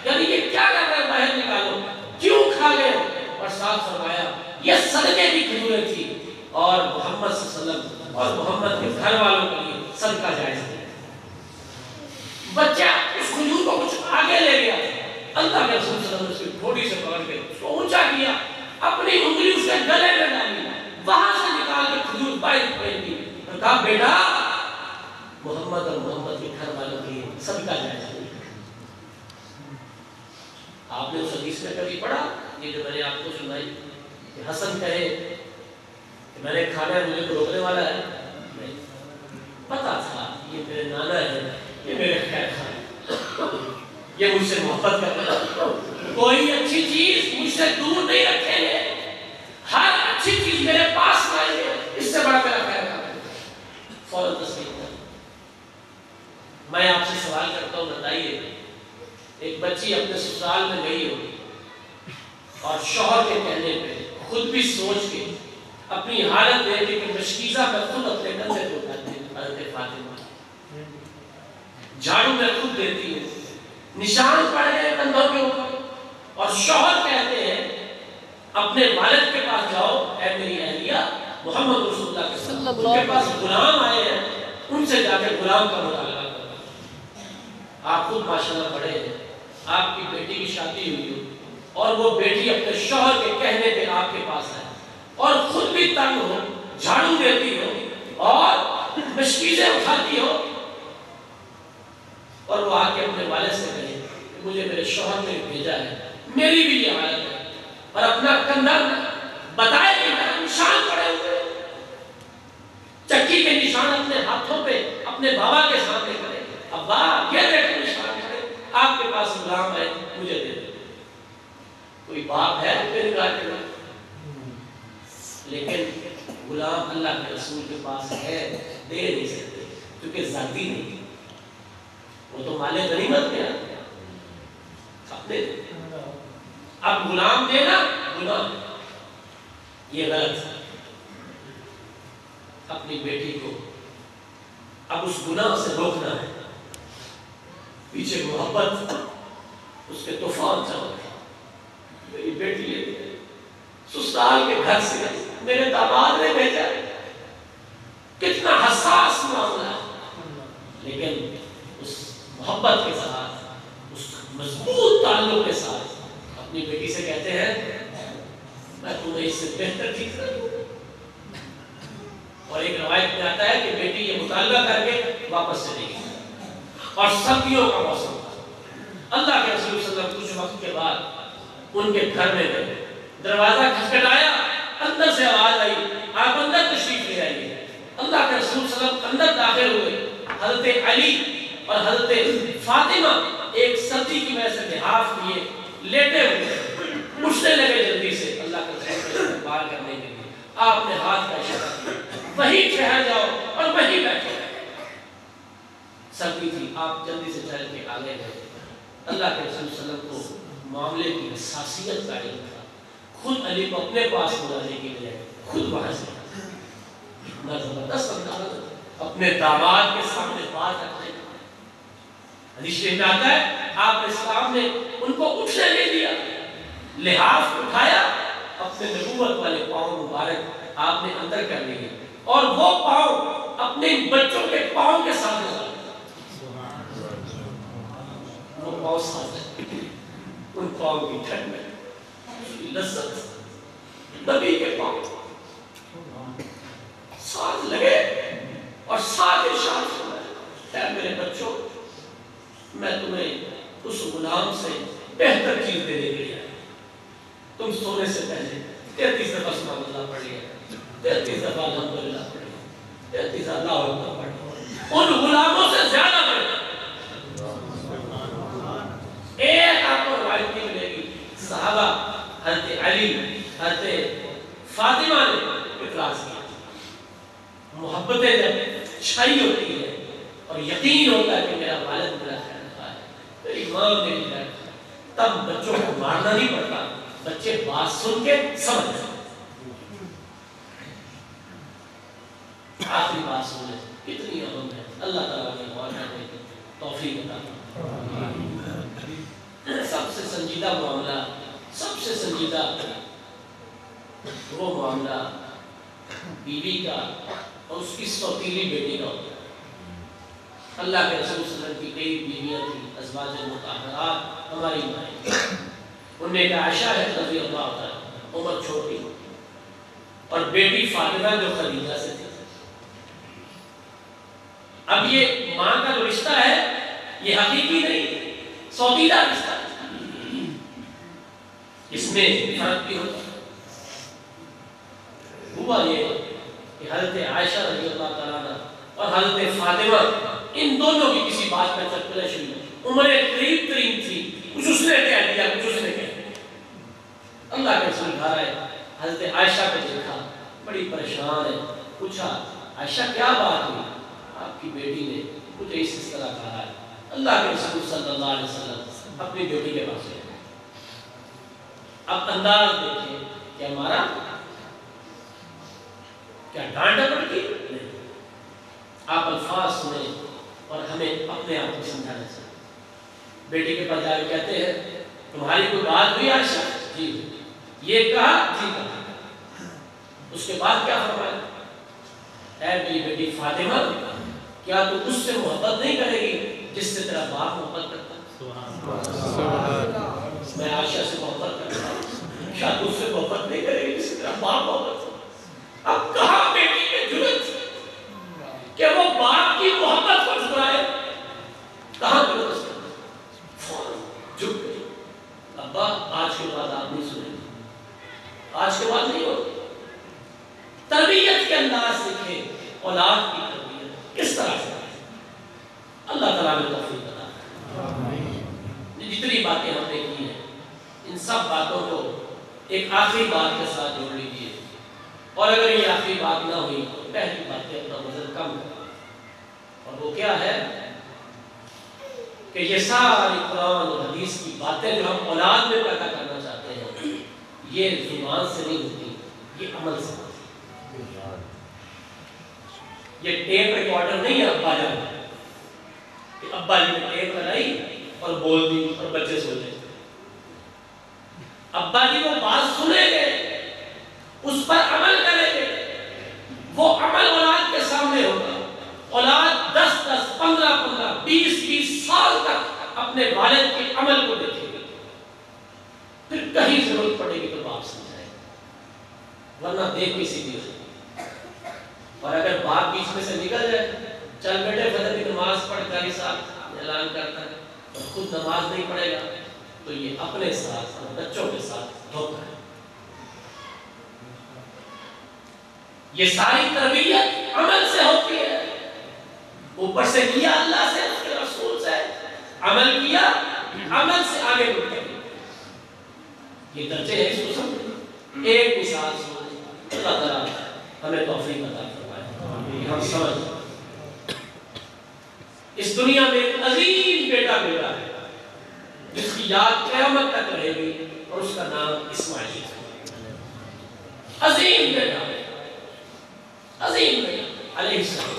یعنی یہ کیا کر رہے ہیں، باہر نکالو، کیوں کھا گئے؟ اور ساتھ فرمایا یہ صدقے کی کھجوریں تھی اور محمد صلی اللہ علیہ وسلم اور محمد کے گھر والوں کے لیے صدقہ جائز ہے۔ بچہ اس کھجور کو کچھ آگے لے گیا، اللہ کے رسول صلی اللہ علیہ وسلم نے اس کی ٹھوڑی سے پکڑ کے اس کو اونچا کیا، اپنی انگلی اس کے گلے میں ڈالی، وہاں سے نکال کے کھجور باہر پھینک دی اور کہا بیٹا محمد اور محمد کے گھر والوں کے لیے صدقہ جائز ہے۔ آپ نے اس حدیث میں کبھی پڑھا یہ جو میں نے آپ کو سنائی؟ کہ حسن کہے کہ میں نے کھانا ہے، مجھے تو روکنے والا ہے؟ نہیں، پتا تھا یہ میرے نانا ہے، یہ میرے خیر خواہ، یہ مجھ سے محبت کرتا ہے، کوئی اچھی چیز مجھ سے دور نہیں رکھیں گے، ہر اچھی چیز میرے پاس لائیں گے، اس سے بڑا میرا خیر خواہ ہے۔ فوراً تسلیم کر۔ میں آپ سے سوال کرتا ہوں، بتائیے ایک بچی اپنے سسرال میں گئی ہو اور شوہر کے کہنے پہ خود بھی سوچ کے اپنی حالت دیکھ کے کہ مشکیزہ میں خود اپنے کندھے پہ اٹھاتی ہوں، حضرت فاطمہ جھاڑو میں خود دیتی ہوں، نشان پڑ گئے کندھوں کے اوپر، اور شوہر کہتے ہیں اپنے والد کے پاس جاؤ، اے میری اہلیہ محمد رسول اللہ کے پاس غلام آئے ہیں، ان سے جا کے غلام کا مطالبہ کرو۔ آپ خود ماشاءاللہ پڑھے ہیں، آپ کی بیٹی کی شادی ہوئی ہو اور وہ بیٹی اپنے شوہر کے کہنے پہ آپ کے پاس ہے اور خود بھی تنگ ہو، جھاڑو دیتی ہو اور مشکیزیں اٹھاتی ہو، اور وہ آ کے اپنے والد سے کہے کہ مجھے میرے شوہر نے بھیجا ہے، میری بھی یہ حالت ہے، اور اپنا کندھا بتائے کہ میرا نشان پڑے ہوئے، چکی کے نشان اپنے ہاتھوں پہ اپنے بابا کے سامنے کرے، ابا یہ دیکھیں نشان پڑے، آپ کے پاس غلام ہے، مجھے دے دو۔ کوئی باپ ہے میرے نگاہ کے بعد؟ لیکن غلام اللہ کے رسول کے پاس ہے، دے نہیں سکتے کیونکہ ذاتی نہیں، وہ تو مال غنیمت میں ہے، اپنے دے۔ اب غلام دینا گناہ، یہ غلط ہے۔ اپنی بیٹی کو اب اس گناہ سے روکنا ہے، پیچھے محبت اس کے طوفان چل رہے، میری بیٹی ہے سسرال کے گھر سے میرے داماد نے بھیجا، کتنا حساس معاملہ ہے، لیکن اس محبت کے ساتھ، اس مضبوط تعلق کے ساتھ اپنی بیٹی سے کہتے ہیں میں تمہیں اس سے بہتر چیز کروں۔ اور ایک روایت میں آتا ہے کہ بیٹی یہ مطالبہ کر کے واپس چلی گئی، اور سردیوں کا موسم تھا، اللہ کے رسول صلی اللہ علیہ وسلم کچھ وقت کے بعد ان کے گھر میں گئے، دروازہ کھٹکھٹایا، اندر سے آواز آئی آپ اندر تشریف لے آئیے۔ اللہ کے رسول صلی اللہ علیہ وسلم اندر داخل ہوئے، حضرت علی اور حضرت فاطمہ ایک سردی کی وجہ سے لحاف لیے لیٹے ہوئے، اٹھنے لگے جلدی سے اللہ کے رسول کو استقبال کرنے کے لیے، آپ نے ہاتھ کا اشارہ کیا وہیں ٹھہر جاؤ اور وہیں بیٹھو۔ سردی تھی، آپ جلدی سے چل کے آگے گئے۔ اللہ کے رسول صلی اللہ علیہ وسلم کو معاملے کی حساسیت کا علم تھا، خود علی کو اپنے پاس بلانے کے لیے خود وہاں سے اتنا زبردست انداز اپنے داماد کے سامنے بات رکھنے کا۔ حدیث شریف میں آتا ہے آپ اسلام نے ان کو اٹھنے نہیں دیا، لحاف اٹھایا، اپنے نبوت والے پاؤں مبارک آپ نے اندر کر لیے، اور وہ پاؤں اپنے بچوں کے پاؤں کے ساتھ لگا، وہ پاؤں ساتھ، ان پاؤں کی ٹھنڈ میں لذت، نبی کے پاؤں ساتھ لگے اور ساتھ ارشاد فرمایا اے میرے بچوں میں تمہیں اس غلام سے بہتر چیز دینے کے لیے تم سونے سے پہلے 33 دفعہ سبحان اللہ پڑھ لیا، 33 دفعہ الحمدللہ پڑھ لیا، 33 اللہ اکبر پڑھ لیا، ان غلاموں سے زیادہ پڑھ لیا۔ ایک آپ کو روایت کی ملے گی، صحابہ حضرت علی حضرت فاطمہ نے اعتراض کیا، محبتیں جب چھائی ہوتی ہے اور یقین ہوتا ہے کہ میرا والد میرا خیر خواہ ہے، میری ماں میری خیر خواہ ہے، تب بچوں کو مارنا نہیں پڑتا، بچے بات سن کے سمجھ جائیں۔ آخری بات سنیں کتنی اہم ہے، اللہ تعالیٰ نے غور کرنے کی توفیق عطا فرمائے۔ سب سے سنجیدہ معاملہ، سب سے سنجیدہ وہ معاملہ بیوی کا اور اس کی سوتیلی بیٹی کا ہوتا ہے۔ اللہ کے رسول صلی اللہ علیہ وسلم کی کئی بیویاں تھیں، ازواج مطہرات، ہماری مائیں، ان میں ایک عائشہ ہے رضی اللہ عنہا، عمر چھوٹی، اور بیٹی فاطمہ جو خدیجہ سے تھی۔ اب یہ ماں کا جو رشتہ ہے یہ حقیقی نہیں، سوتیلا رشتہ، اس میں فرق بھی ہوتا ہے۔ ہوا یہ کہ حضرت عائشہ رضی اللہ تعالیٰ عنہ اور حضرت فاطمہ ان دونوں کی کسی بات میں چرچ ہوئی. عمریں قریب ترین تھی، کچھ اس نے کہہ دیا کچھ اس نے کہہ دیا. اللہ کے رسول گھر آئے، حضرت عائشہ کو دیکھا بڑی پریشان ہے. پوچھا عائشہ کیا بات ہوئی؟ آپ کی بیٹی نے کچھ اس طرح کہا ہے. اللہ کے رسول صلی اللہ علیہ وسلم اپنی بیٹی کے پاس گئے. اب انداز دیکھیں کہ ہمارا کیا ڈانٹ ڈپٹ کی نہیں، آپ الفاظ سنیں اور ہمیں اپنے آپ کو سمجھانا چاہیے. بیٹی کے پاس جا کے کہتے ہیں تمہاری کوئی بات ہوئی عائشہ؟ جی. یہ کہا؟ جی کہا. اس کے بعد کیا فرمایا؟ اے میری بیٹی فاطمہ، کیا تو اس سے محبت نہیں کرے گی جس سے تیرا باپ محبت کرتا ہے؟ میں عائشہ سے محبت کرتا ہوں، کیا تو اس سے محبت نہیں کرے گی جس سے تیرا باپ محبت کرتا ہے؟ اب کہاں بیٹی میں جرأت کہ وہ باپ کی محبت کو ٹھکرائے؟ کہاں جرأت؟ جھک گئی. ابا آج کے بعد آپ نہیں سنیں گے، آج کے بعد نہیں ہوگی. تربیت کے انداز سیکھیں، اولاد کی تربیت کس طرح سے. اللہ تعالیٰ نے توفیق عطا فرمائے. جتنی باتیں ہم نے کی ہیں ان سب باتوں کو ایک آخری بات کے ساتھ جوڑ لیجیے، اور اگر یہ آخری بات نہ ہوئی تو پہلی بات پہ اپنا وزن کم کریں. اور وہ کیا ہے کہ یہ ساری قرآن اور حدیث کی باتیں جو ہم اولاد میں پیدا کرنا چاہتے ہیں یہ زبان سے نہیں ہوتی، یہ عمل سے ہوتی. یہ ٹیپ ریکارڈر نہیں ہے ابا جان کہ ابا جی نے ٹیپ لگائی اور بول دی اور بچے سن لے. ابا جی وہ بات سنیں گے، اس پر عمل کریں گے، وہ عمل اولاد کے سامنے ہوگا. اولاد 10-10, 15-15, 20-20 سال تک اپنے والد کے عمل کو دیکھے گی، پھر کہیں ضرورت پڑے گی تو باپ سمجھائے گا، ورنہ دیکھ کے سیدھی ہو جائے. اور اگر باپ بیچ میں سے نکل جائے، چل بیٹے فجر کی نماز پڑھ کر ہی ساتھ اعلان کرتا ہے اور خود نماز نہیں پڑھے گا، تو یہ اپنے ساتھ اور بچوں کے ساتھ دھوکہ ہے. یہ ساری تربیت عمل سے ہوتی ہے. اوپر سے کیا اللہ سے، اس کے رسول سے، عمل کیا، عمل سے آگے بڑھتے ہیں. یہ درجے ہیں، اس کو سمجھیں. ایک مثال سنیں، اللہ تعالیٰ ہمیں توفیق عطا فرمائے کہ ہم سمجھ. اس دنیا میں ایک عظیم بیٹا ہے جس کی یاد قیامت تک رہے گی، اور اس کا نام اسماعیل ہے. عظیم بیٹا، عظیم بیٹا علیہ السلام.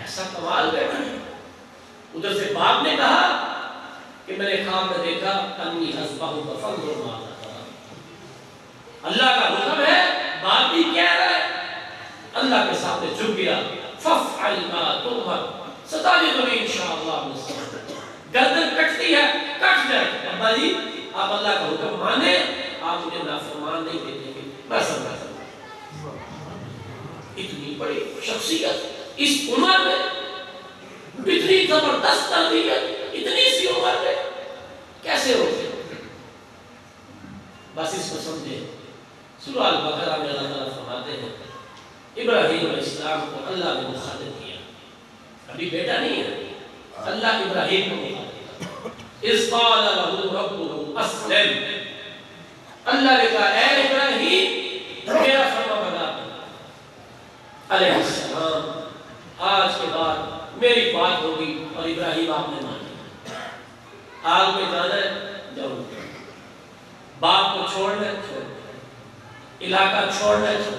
ایسا کمال بیٹا ہے. ادھر سے باپ نے کہا کہ میں نے خواب میں دیکھا انی اذبحک فانظر ماذا ترى. اللہ کا حکم ہے، باپ بھی کہہ رہا ہے، اللہ کے سامنے جھک گیا. فافعل ما تؤمر ستجدنی انشاءاللہ من الصابرین. گردن کٹتی ہے کٹ جائے. ابا جی آپ اللہ کا حکم مانیں، آپ مجھے نافرمان نہیں دیتے گے، میں سمجھا. اتنی بڑی شخصیت اس عمر میں، اتنی زبردست تربیت اتنی سی عمر میں کیسے ہوتے؟ بس اس کو سمجھے. سورہ البقرہ میں اللہ تعالیٰ فرماتے ہیں ابراہیم علیہ السلام کو اللہ نے مخاطب کیا. ابھی بیٹا نہیں ہے، اللہ ابراہیم کو مخاطب کیا. اذ قال له ربه اسلم. اللہ نے کہا اے ابراہیم میرا فرما بردار علیہ السلام، آج کے بعد میری بات ہوگی. اور ابراہیم آپ نے مانی. آگ میں جانا ہے جاؤ، باپ کو چھوڑنا ہے چھوڑ، علاقہ چھوڑنا ہے چھوڑ،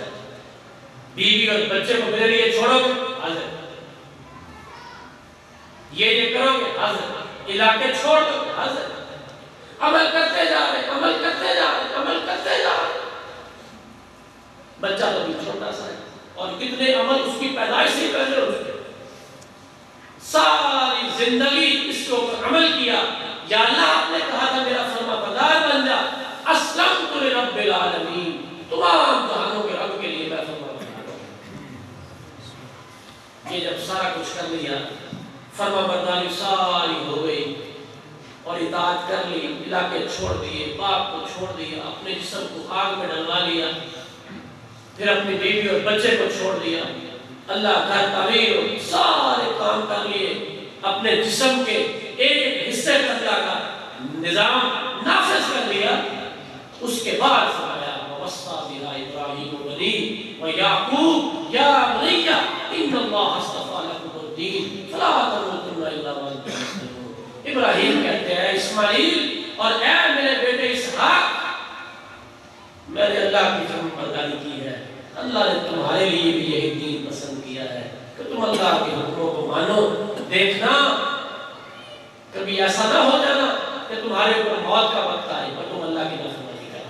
بیوی اور بچے کو میرے لیے چھوڑو گے حاضر، یہ کرو گے حاضر، علاقے چھوڑ دو گے حاضر. عمل کرتے جا رہے، عمل کرتے جا رہے، عمل کرتے جا رہے. بچہ تو بھی چھوٹا سا ہے اور کتنے عمل اس کی پیدائش سے پہلے ہو چکے. ساری زندگی اس کے اوپر عمل کیا. یا اللہ آپ نے کہا تھا میرا فرما بردار بن جا. اسلمت لرب العالمین، تمام جہانوں کے رب کے لیے میں فرما بردار ہوں. یہ جب سارا کچھ کر لیا، فرما برداری ساری ہو گئی اور اطاعت کر لی، علاقے چھوڑ دیے، باپ کو چھوڑ دیا، اپنے جسم کو آگ میں ڈلوا لیا. پھر اپنی بیوی اور بچے کو چھوڑ دیا، اللہ گھر تعمیر اور سارے کام کر لیے، اپنے جسم کے ایک حصے پر اللہ کا نظام نافذ کر لیا۔ اس کے بعد فرمایا وَوَصَّىٰ بِهَا إِبْرَاهِيمُ بَنِيهِ وَيَعْقُوبُ يَا بَنِيَّ إِنَّ اللَّهَ اصْطَفَىٰ لَكُمُ الدِّينَ فَلَا تَمُوتُنَّ إِلَّا وَأَنتُم مُّسْلِمُونَ۔ ابراہیم کہتے ہیں اسماعیل اور اے میرے بیٹے اسحاق، میں نے اللہ کی فرمان برداری کی ہے، اللہ نے تمہارے لیے بھی یہی دین پسند کیا ہے کہ تم اللہ کے حکموں کو مانو۔ دیکھنا کبھی ایسا نہ ہو جانا کہ تمہارے اوپر موت کا وقت آئے اور تم اللہ کی نافرمانی کرو۔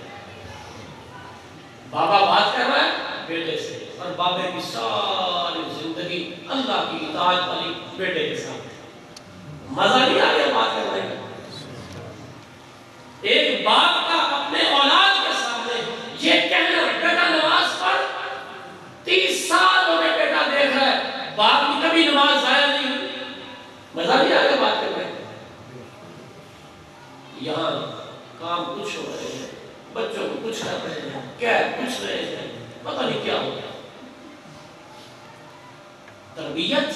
بابا بات کر رہا ہے بیٹے سے، اور بابے کی ساری زندگی اللہ کی اطاعت والی بیٹے کے ساتھ۔ مزہ نہیں آ گیا بات کرنے کا؟ ایک باپ کا اپنے اولاد کے سامنے یہ کہنا بیٹا نماز پڑھ، 30 سال ہو گئے بیٹا دیکھ رہا ہے باپ کی کبھی نماز ضائع نہیں ہوئی۔ مزہ نہیں آ گیا بات کرنے کا؟ یہاں کام کچھ ہو رہے ہیں، بچوں کو کچھ کر رہے ہیں، کیا کچھ رہے ہیں، پتہ نہیں کیا ہو گیا۔ تربیت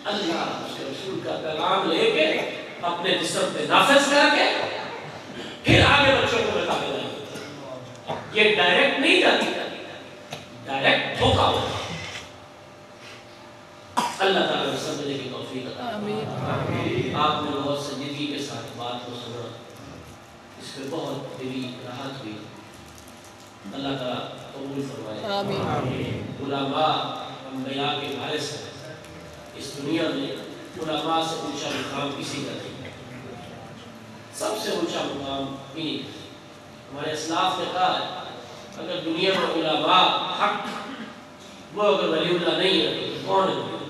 اللہ اس کے رسول کا پیغام لے کے اپنے جسم پہ نافذ کر کے پھر آگے بچوں کو بتا دینا۔ یہ ڈائریکٹ نہیں جاتی، ڈائریکٹ دھوکہ ہوتا ہے۔ اللہ تعالیٰ نے سمجھنے کی توفیق عطا فرمائے۔ آپ نے بہت سنجیدگی کے ساتھ بات کو سنا، اس پہ بہت دلی راحت ہوئی۔ اللہ تعالیٰ قبول فرمائے۔ علماء انبیاء کے وارث ہیں، اس دنیا میں علماء سے اونچا مقام کسی کا نہیں ہے، سب سے اونچا مقام انہی ہے۔ ہمارے اسلاف نے کہا ہے اگر دنیا میں علماء حق وہ اگر ولی اللہ نہیں ہے تو کون ہے؟